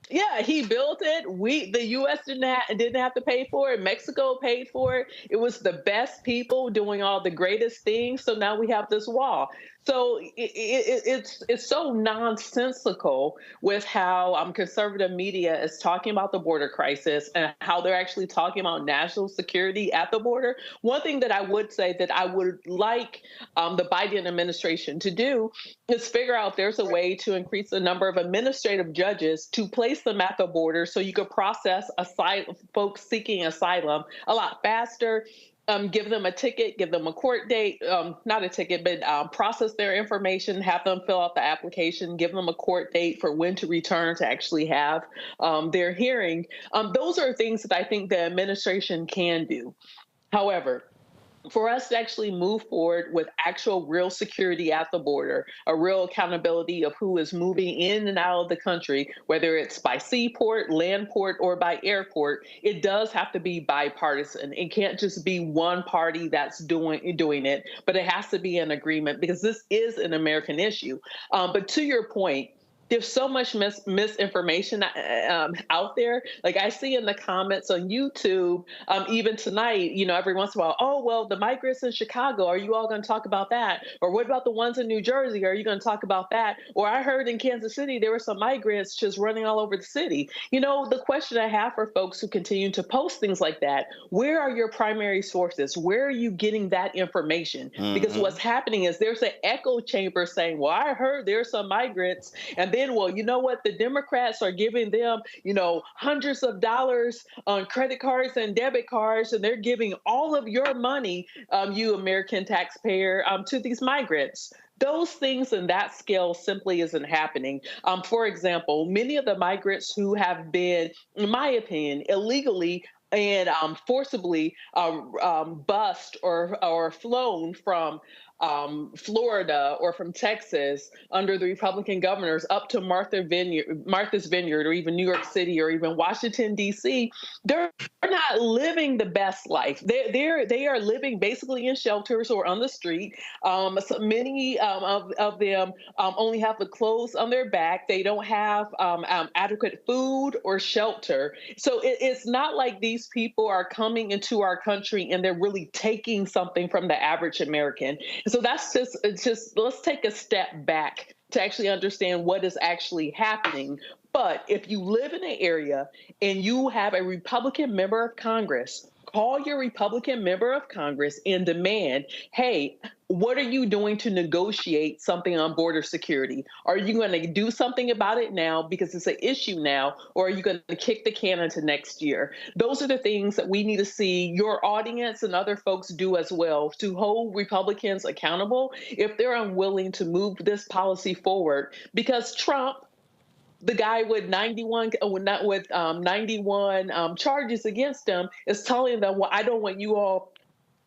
Yeah, he built it. The U.S. didn't have to pay for it. Mexico paid for it. It was the best people doing all the greatest things. So now we have this wall. So it's so nonsensical with how conservative media is talking about the border crisis and how they're actually talking about national security at the border. One thing that I would say that I would like the Biden administration to do is figure out if there's a way to increase the number of administrative judges to place them at the border so you could process folks seeking asylum a lot faster. Give them a ticket, give them a court date, not a ticket, but process their information, have them fill out the application, give them a court date for when to return to actually have their hearing. Those are things that I think the administration can do. However, for us to actually move forward with actual real security at the border, a real accountability of who is moving in and out of the country, whether it's by seaport, land port, or by airport, it does have to be bipartisan. It can't just be one party that's doing it, but it has to be an agreement because this is an American issue. But to your point, there's so much misinformation out there. Like I see in the comments on YouTube, even tonight, every once in a while, oh, well, the migrants in Chicago, are you all going to talk about that? Or what about the ones in New Jersey? Are you going to talk about that? Or I heard in Kansas City, there were some migrants just running all over the city. The question I have for folks who continue to post things like that, where are your primary sources? Where are you getting that information? Mm-hmm. Because what's happening is there's an echo chamber saying, well, I heard there's some migrants, and then, well, you know what? The Democrats are giving them, hundreds of dollars on credit cards and debit cards, and they're giving all of your money, you American taxpayer, to these migrants. Those things in that scale simply isn't happening. For example, many of the migrants who have been, in my opinion, illegally and forcibly bused or flown from Florida or from Texas under the Republican governors up to Martha's Vineyard, or even New York City, or even Washington, D.C., they're not living the best life. They are living basically in shelters or on the street. So many of them only have the clothes on their back. They don't have adequate food or shelter. So it's not like these people are coming into our country and they're really taking something from the average American. So that's just let's take a step back to actually understand what is actually happening. But if you live in an area and you have a Republican member of Congress, call your Republican member of Congress and demand, hey, what are you doing to negotiate something on border security? Are you going to do something about it now because it's an issue now, or are you going to kick the can into next year? Those are the things that we need to see your audience and other folks do as well, to hold Republicans accountable if they're unwilling to move this policy forward. Because Trump, the guy with 91 charges against him, is telling them, well, I don't want you all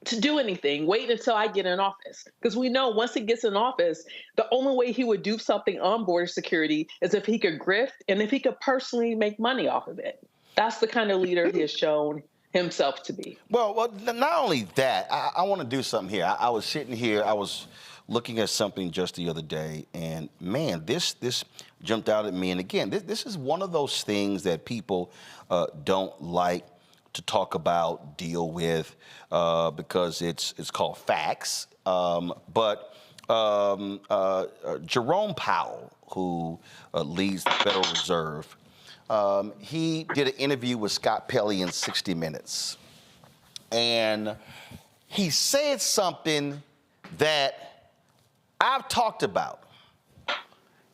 to do anything. Wait until I get in office. Because we know once he gets in office, the only way he would do something on border security is if he could grift and if he could personally make money off of it. That's the kind of leader he has shown himself to be. Well, not only that, I want to do something here. I was sitting here, I was looking at something just the other day, and man, this jumped out at me. And again, this is one of those things that people don't like to talk about, deal with, because it's called facts. But Jerome Powell, who leads the Federal Reserve, he did an interview with Scott Pelley in 60 Minutes. And he said something that I've talked about.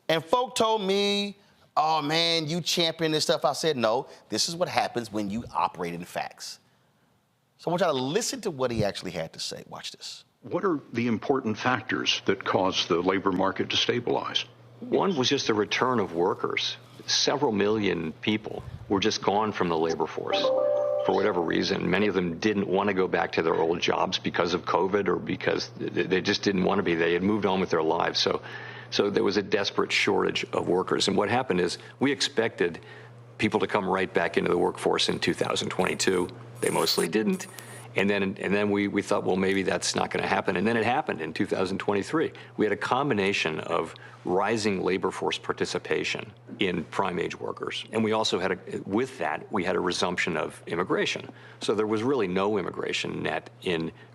And folk told me, oh man, you champion this stuff. I said, no, this is what happens when you operate in facts. So I want y'all to listen to what he actually had to say. Watch this. What are the important factors that cause the labor market to stabilize? One was just the return of workers. Several million people were just gone from the labor force for whatever reason. Many of them didn't want to go back to their old jobs because of COVID, or because they just didn't want to be. They had moved on with their lives. So there was a desperate shortage of workers. And what happened is we expected people to come right back into the workforce in 2022. They mostly didn't. And then we thought, well, maybe that's not going to happen. And then it happened in 2023. We had a combination of rising labor force participation in prime age workers. And we also had, with that, we had a resumption of immigration. So there was really no immigration net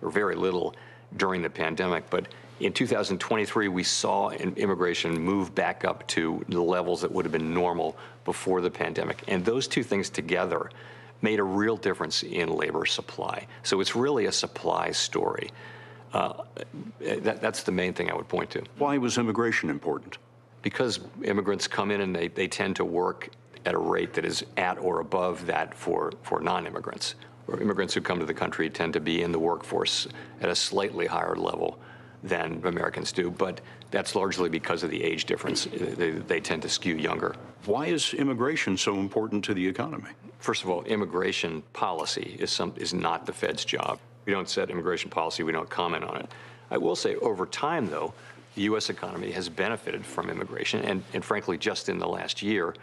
or very little during the pandemic. But in 2023, we saw immigration move back up to the levels that would have been normal before the pandemic. And those two things together made a real difference in labor supply. So it's really a supply story. That's the main thing I would point to. Why was immigration important? Because immigrants come in and they tend to work at a rate that is at or above that for non-immigrants. Or immigrants who come to the country tend to be in the workforce at a slightly higher level than Americans do, but that's largely because of the age difference. They tend to skew younger. Why is immigration so important to the economy? First of all, immigration policy is not the Fed's job. We don't set immigration policy. We don't comment on it. I will say, over time, though, the U.S. economy has benefited from immigration, and frankly, just in the last year,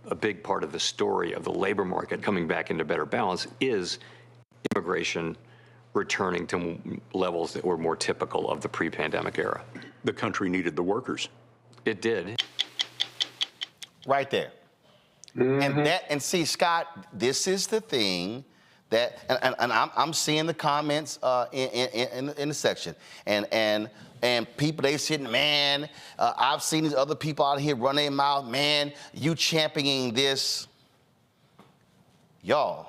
a big part of the story of the labor market coming back into better balance is immigration returning to levels that were more typical of the pre-pandemic era. The country needed the workers. It did. Right there. Mm-hmm. And see, Scott, this is the thing that, and I'm seeing the comments in the section, and people, they sitting, man, I've seen these other people out here run their mouth, man, you championing this. Y'all,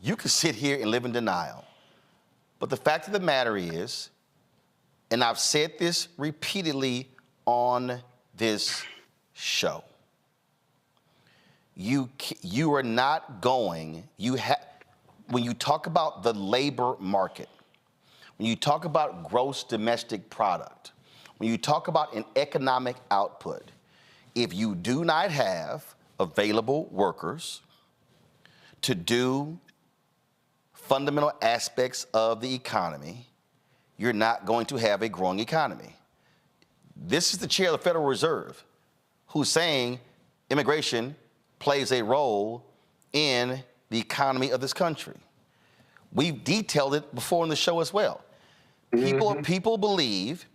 you can sit here and live in denial. But the fact of the matter is, and I've said this repeatedly on this show, you are not going, when you talk about the labor market, when you talk about gross domestic product, when you talk about an economic output, if you do not have available workers to do fundamental aspects of the economy, you're not going to have a growing economy. This is the chair of the Federal Reserve who's saying immigration plays a role in the economy of this country. We've detailed it before in the show as well. People believe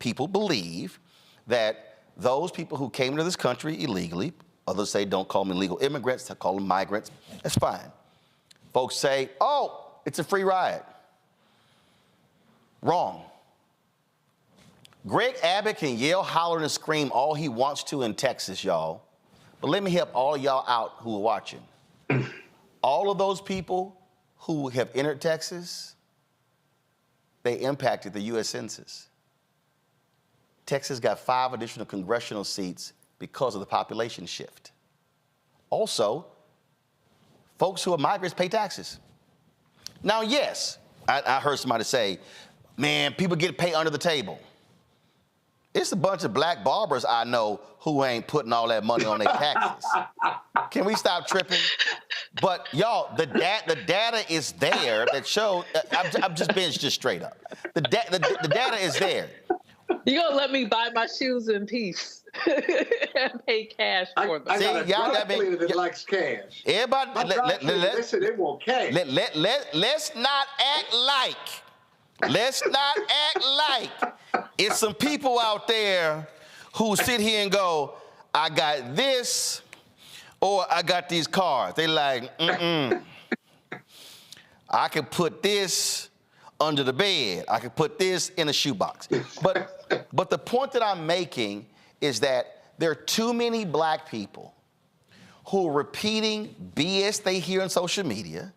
that those people who came into this country illegally, others say don't call them illegal immigrants, they call them migrants, that's fine. Folks say, oh, it's a free ride. Wrong. Greg Abbott can yell, holler, and scream all he wants to in Texas, y'all. But let me help all y'all out who are watching. All of those people who have entered Texas, they impacted the U.S. Census. Texas got 5 additional congressional seats because of the population shift. Also, folks who are migrants pay taxes. Now, yes, I heard somebody say, man, people get paid under the table. It's a bunch of black barbers I know who ain't putting all that money on their taxes. Can we stop tripping? But y'all, the data is there that shows. I'm just being just straight up. The data is there. You gonna let me buy my shoes in peace and pay cash for them? I got a dry cleaner that likes cash. Everybody, listen, they want cash. Let's not act like. Let's not act like it's some people out there who sit here and go, I got this, or I got these cars. They like, I can put this under the bed. I can put this in a shoebox. But the point that I'm making is that there are too many black people who are repeating BS they hear on social media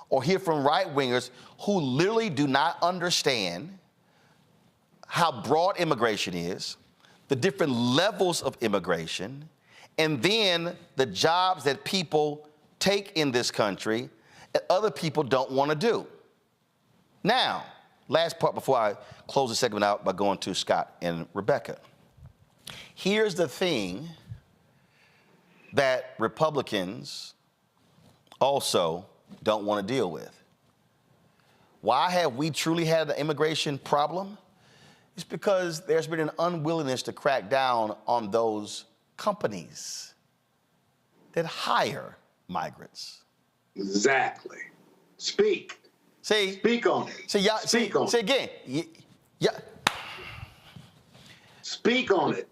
or hear from right-wingers who literally do not understand how broad immigration is, the different levels of immigration, and then the jobs that people take in this country that other people don't want to do. Now, last part before I close the segment out by going to Scott and Rebecca. Here's the thing that Republicans also don't want to deal with. Why have we truly had an immigration problem? It's because there's been an unwillingness to crack down on those companies that hire migrants. Exactly. Speak. Speak on it. Say again. Speak on it.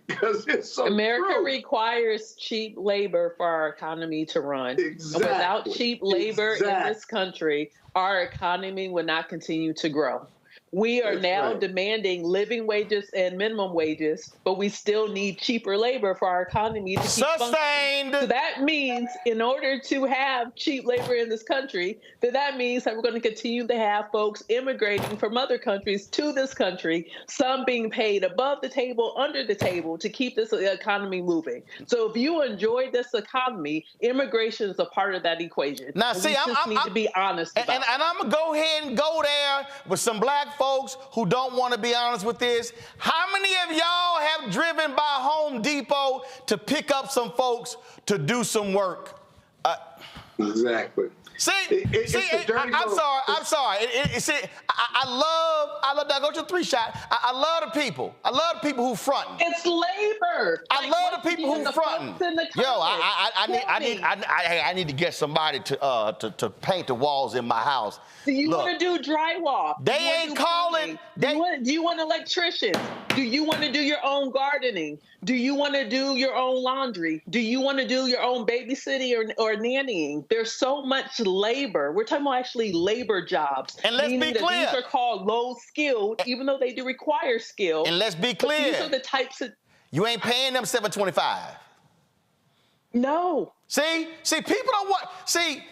Because it's so America true. requires cheap labor for our economy to run. Exactly. And without cheap labor in this country, our economy would not continue to grow. We are now demanding living wages and minimum wages, but we still need cheaper labor for our economy to keep Sustained. So that means in order to have cheap labor in this country, that means that we're going to continue to have folks immigrating from other countries to this country, some being paid above the table, under the table to keep this economy moving. So if you enjoy this economy, immigration is a part of that equation. Now, and we need to be honest about it. And I'm going to go ahead and go there with some black folks who don't want to be honest with this. How many of y'all have driven by Home Depot to pick up some folks to do some work? Exactly. I'm sorry. I love that. Go to the 3-shot. I love the people. I love the people who fronting. It's labor. I love the people who fronting. Yo, I need to get somebody to paint the walls in my house. Do you want to do drywall? They ain't calling. Do you want electricians? Do you want to do your own gardening? Do you want to do your own laundry? Do you want to do your own babysitting or nannying? There's so much labor. We're talking about actually labor jobs. And let's be clear. These are called low skilled, even though they do require skill. And let's be clear. These are the types of. You ain't paying them $7.25. No. See, people don't want. See,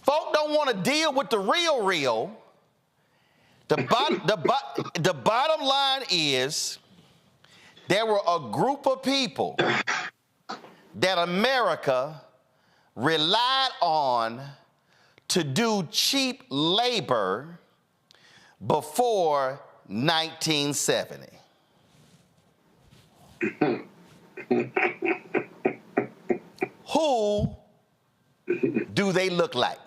folk don't want to deal with the real. The bottom line is there were a group of people that America relied on to do cheap labor before 1970. Who do they look like?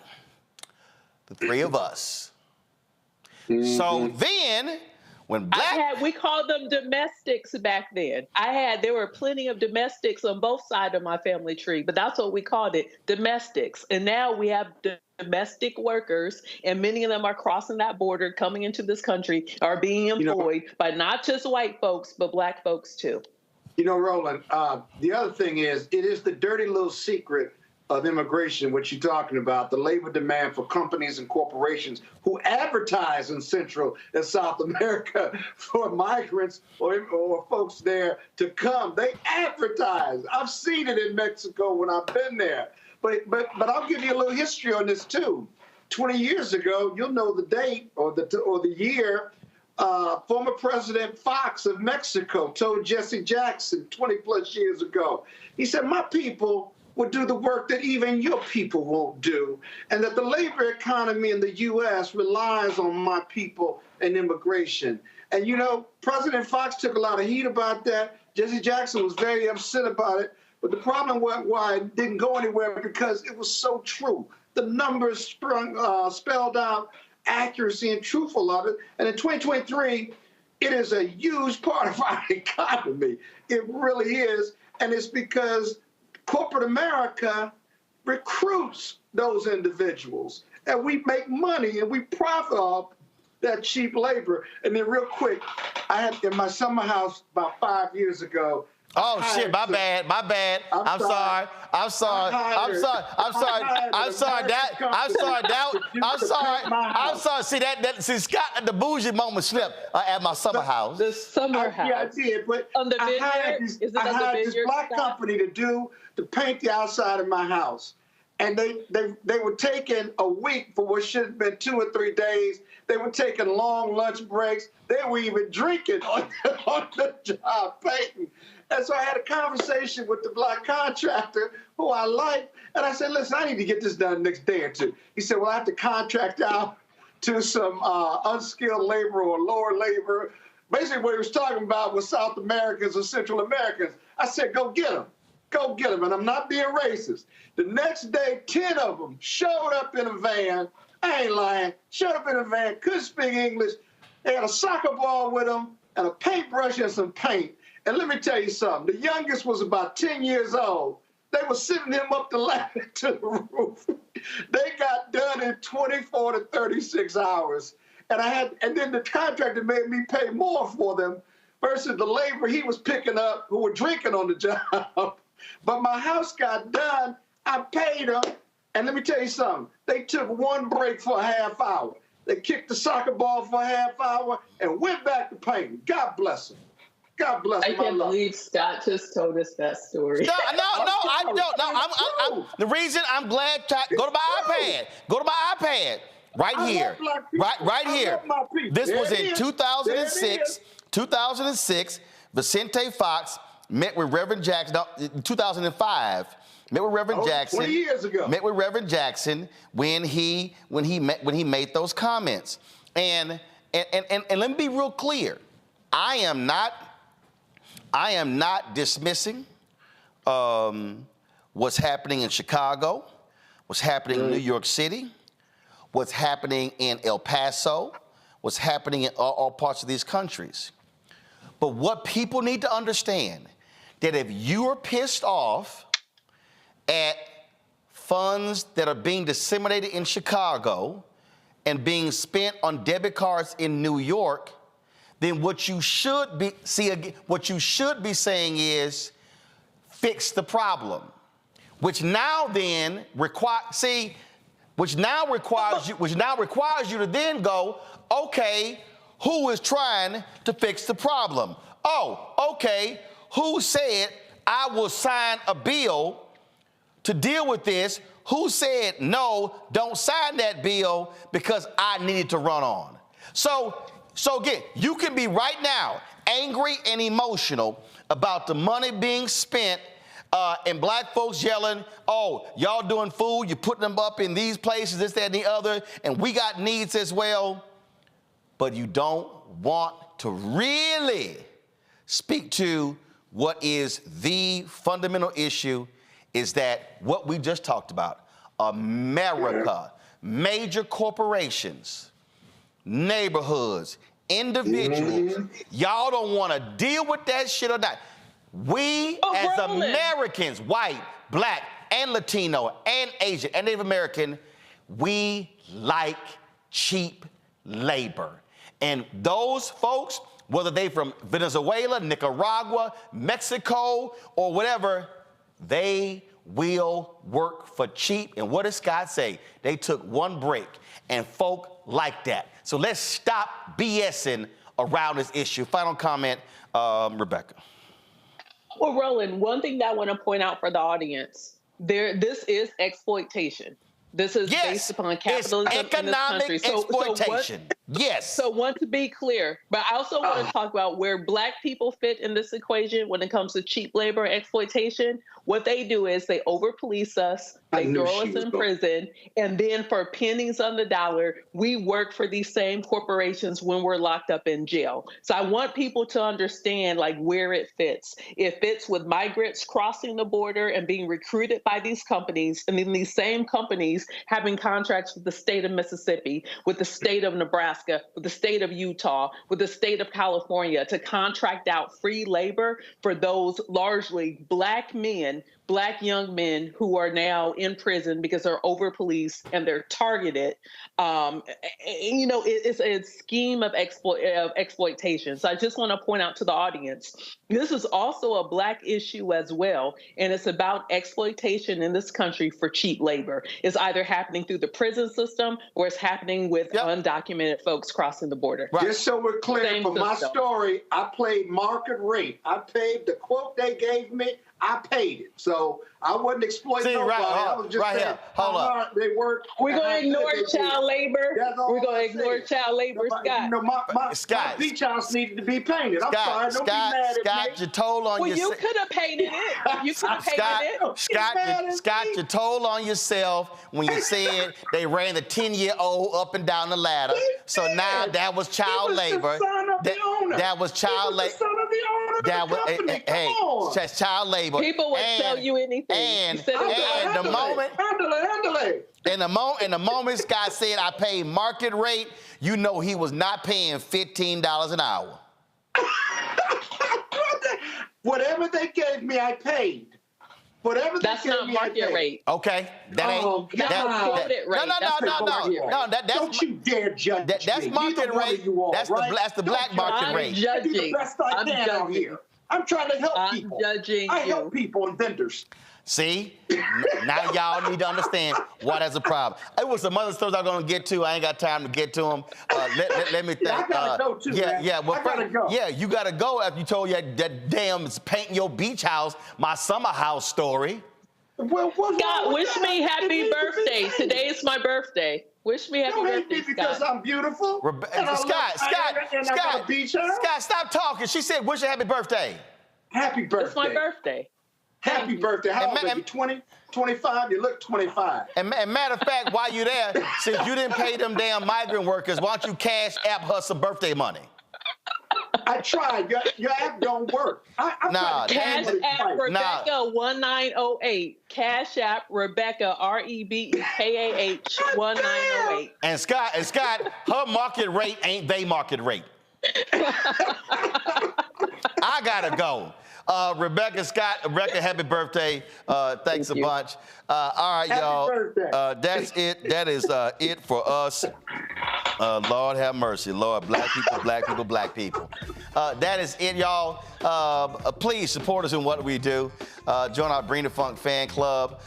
The three of us. So then, when we called them domestics back then. There were plenty of domestics on both sides of my family tree, but that's what we called it, domestics. And now we have domestic workers, and many of them are crossing that border, coming into this country, are being employed by not just white folks, but black folks too. You know, Roland, the other thing is, it is the dirty little secret of immigration, what you're talking about, the labor demand for companies and corporations who advertise in Central and South America for migrants or folks there to come. They advertise. I've seen it in Mexico when I've been there. But I'll give you a little history on this too. 20 years ago, you'll know the date or the year, former President Fox of Mexico told Jesse Jackson 20 plus years ago, he said, my people will do the work that even your people won't do, and that the labor economy in the U.S. relies on my people and immigration. And, you know, President Fox took a lot of heat about that. Jesse Jackson was very upset about it. But the problem why it didn't go anywhere because it was so true. The numbers spelled out accuracy and truthful of it. And in 2023, it is a huge part of our economy. It really is. And it's because corporate America recruits those individuals, and we make money and we profit off that cheap labor. And then real quick, I had in my summer house about 5 years ago. Oh shit, my bad. I'm sorry. See, Scott, the bougie moment slipped at my summer house. The summer house. Yeah, I did, but I hired this black company to paint the outside of my house. And they were taking a week for what should have been 2 or 3 days. They were taking long lunch breaks. They were even drinking on the job painting. And so I had a conversation with the black contractor who I liked. And I said, listen, I need to get this done next day or two. He said, well, I have to contract out to some unskilled labor or lower labor. Basically what he was talking about was South Americans or Central Americans. I said, go get them. Go get them. And I'm not being racist. The next day, 10 of them showed up in a van. I ain't lying. Showed up in a van, couldn't speak English. They had a soccer ball with them and a paintbrush and some paint. And let me tell you something. The youngest was about 10 years old. They were sending him up the ladder to the roof. They got done in 24 to 36 hours. And then the contractor made me pay more for them versus the labor he was picking up who were drinking on the job. But my house got done. I paid them. And let me tell you something. They took one break for a half hour. They kicked the soccer ball for a half hour and went back to painting. God bless them. God bless them. I can't believe Scott just told us that story. No, I don't. The reason I'm glad, go to my iPad. Go to my iPad. Right here. Right here. This was in 2006. 2006, Vicente Fox met with Reverend Jackson. No, 2005. Met with Reverend Jackson. 20 years ago. Met with Reverend Jackson when he made those comments. And let me be real clear. I am not dismissing what's happening in Chicago, what's happening in New York City, what's happening in El Paso, what's happening in all parts of these countries. But what people need to understand, that if you are pissed off at funds that are being disseminated in Chicago and being spent on debit cards in New York, then what you should be saying is fix the problem, which now requires you to then go, okay, who is trying to fix the problem? Oh, okay, who said I will sign a bill to deal with this? Who said, no, don't sign that bill because I needed to run on? So again, you can be right now angry and emotional about the money being spent and black folks yelling, oh, y'all doing food, you're putting them up in these places, this, that, and the other, and we got needs as well. But you don't want to really speak to what is the fundamental issue is that what we just talked about, America, major corporations, neighborhoods, individuals, y'all don't want to deal with that shit or not. We as Americans, white, black, and Latino, and Asian, and Native American, we like cheap labor. And those folks, whether they from Venezuela, Nicaragua, Mexico, or whatever, they will work for cheap. And what does Scott say? They took one break, and folk like that. So let's stop BSing around this issue. Final comment, Rebecca. Well, Roland, one thing that I want to point out for the audience, this is exploitation. This is based upon capitalism in this country. Exploitation. Yes. So want to be clear, but I also want to talk about where black people fit in this equation when it comes to cheap labor and exploitation. What they do is they over-police us, they throw us in prison, and then for pennies on the dollar, we work for these same corporations when we're locked up in jail. So I want people to understand like where it fits. It fits with migrants crossing the border and being recruited by these companies, and then these same companies having contracts with the state of Mississippi, with the state of Nebraska, with the state of Utah, with the state of California to contract out free labor for those largely black men, black young men who are now in prison because they're over-policed and they're targeted. You know, it's a scheme of exploitation. So I just want to point out to the audience, this is also a black issue as well. And it's about exploitation in this country for cheap labor. It's either happening through the prison system or it's happening with undocumented folks crossing the border. Right. Just so we're clear, for my story, I played market rate. I paid the quote they gave me. I paid it. So I wasn't exploiting nobody. I was just saying how hard they work. We're going to ignore child labor. We're going to ignore child labor, Scott. You know, my beach house needed to be painted. I'm sorry. Don't be mad at me. Scott, you told on yourself. Well, you could have painted it. You could have painted it. Scott, you told on yourself when you said they ran the 10-year-old up and down the ladder. So now that was child labor. That was child labor. That was, hey, that's child labor. People would tell you anything. And the moment Scott said I paid market rate, you know he was not paying $15 an hour. Whatever they gave me, I paid. Whatever that's not market rate. Okay, that ain't. No. That's don't you dare judge me. That's market rate. That's the black market rate. I do the best I can out here. I'm trying to help people. I help people and vendors. See, now y'all need to understand why that's a problem. It was some other stories I'm going to get to. I ain't got time to get to them. Let me think. I got to go too, man. Well, I got to go. Yeah, you got to go after you told that damn painting your beach house, my summer house story. Well, Scott, wish me happy birthday. Today is my birthday. Wish me happy birthday, because I'm beautiful. Scott, stop talking. She said, wish you happy birthday. Happy birthday. It's my birthday. Happy birthday. How old are you? 20? 25? You look 25. And matter of fact, while you're there, since you didn't pay them damn migrant workers, why don't you cash app her some birthday money? I tried. Your app don't work. Cash app Rebecca 1908. Cash app Rebecca REBEKAH 1908. And Scott, her market rate ain't they market rate. I gotta go. Rebecca, happy birthday. Thanks a bunch. All right, y'all. That's it. That is it for us. Lord have mercy. Lord, black people. That is it, y'all. Please support us in what we do. Join our Bring the Funk fan club.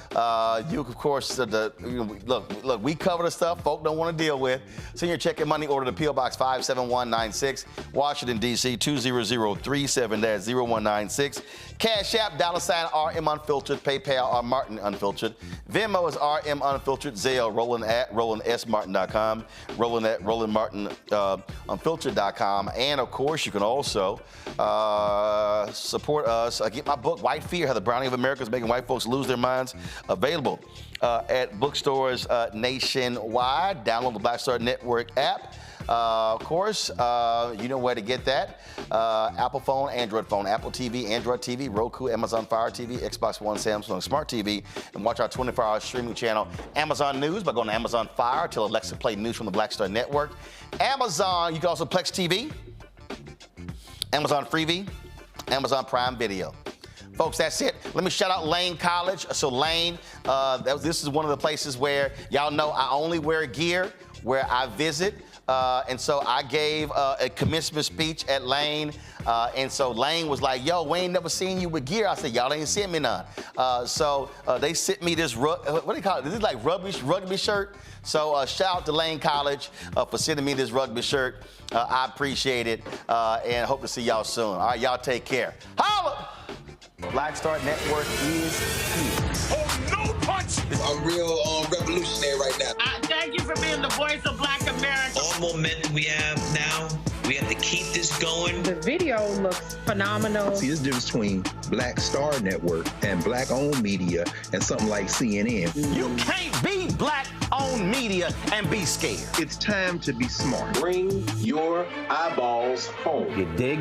You, of course, look, we cover the stuff folk don't want to deal with. Send your check and money order to P.O. Box 57196, Washington, D.C. 20037-0196. Cash App, $RM Unfiltered, PayPal, R Martin Unfiltered. Venmo is RM Unfiltered, Zelle, Roland at RolandSMartin.com, Roland at RolandMartinUnfiltered.com. And, of course, you can also support us. Get my book, White Fear, How the Browning of America is Making White Folks Lose Their Minds, available at bookstores nationwide. Download the Black Star Network app. Of course, you know where to get that. Apple phone, Android phone, Apple TV, Android TV, Roku, Amazon Fire TV, Xbox One, Samsung Smart TV, and watch our 24-hour streaming channel, Amazon News, by going to Amazon Fire. Tell Alexa play news from the Black Star Network. Amazon, you can also Plex TV, Amazon Freevee, Amazon Prime Video. Folks, that's it. Let me shout out Lane College. So Lane, this is one of the places where y'all know I only wear gear where I visit. And so I gave a commencement speech at Lane. And so Lane was like, yo, we ain't never seen you with gear. I said, y'all ain't sent me none. So they sent me this, what do you call it? This is like rugby shirt. So shout out to Lane College for sending me this rugby shirt. I appreciate it and hope to see y'all soon. All right, y'all take care. Holla! Black Star Network is here. Oh, no punch! I'm real revolutionary right now. Thank you for being the voice of Black America. All momentum we have now, we have to keep this going. The video looks phenomenal. See, there's a difference between Black Star Network and black-owned media and something like CNN. You can't be black-owned media and be scared. It's time to be smart. Bring your eyeballs home. You dig?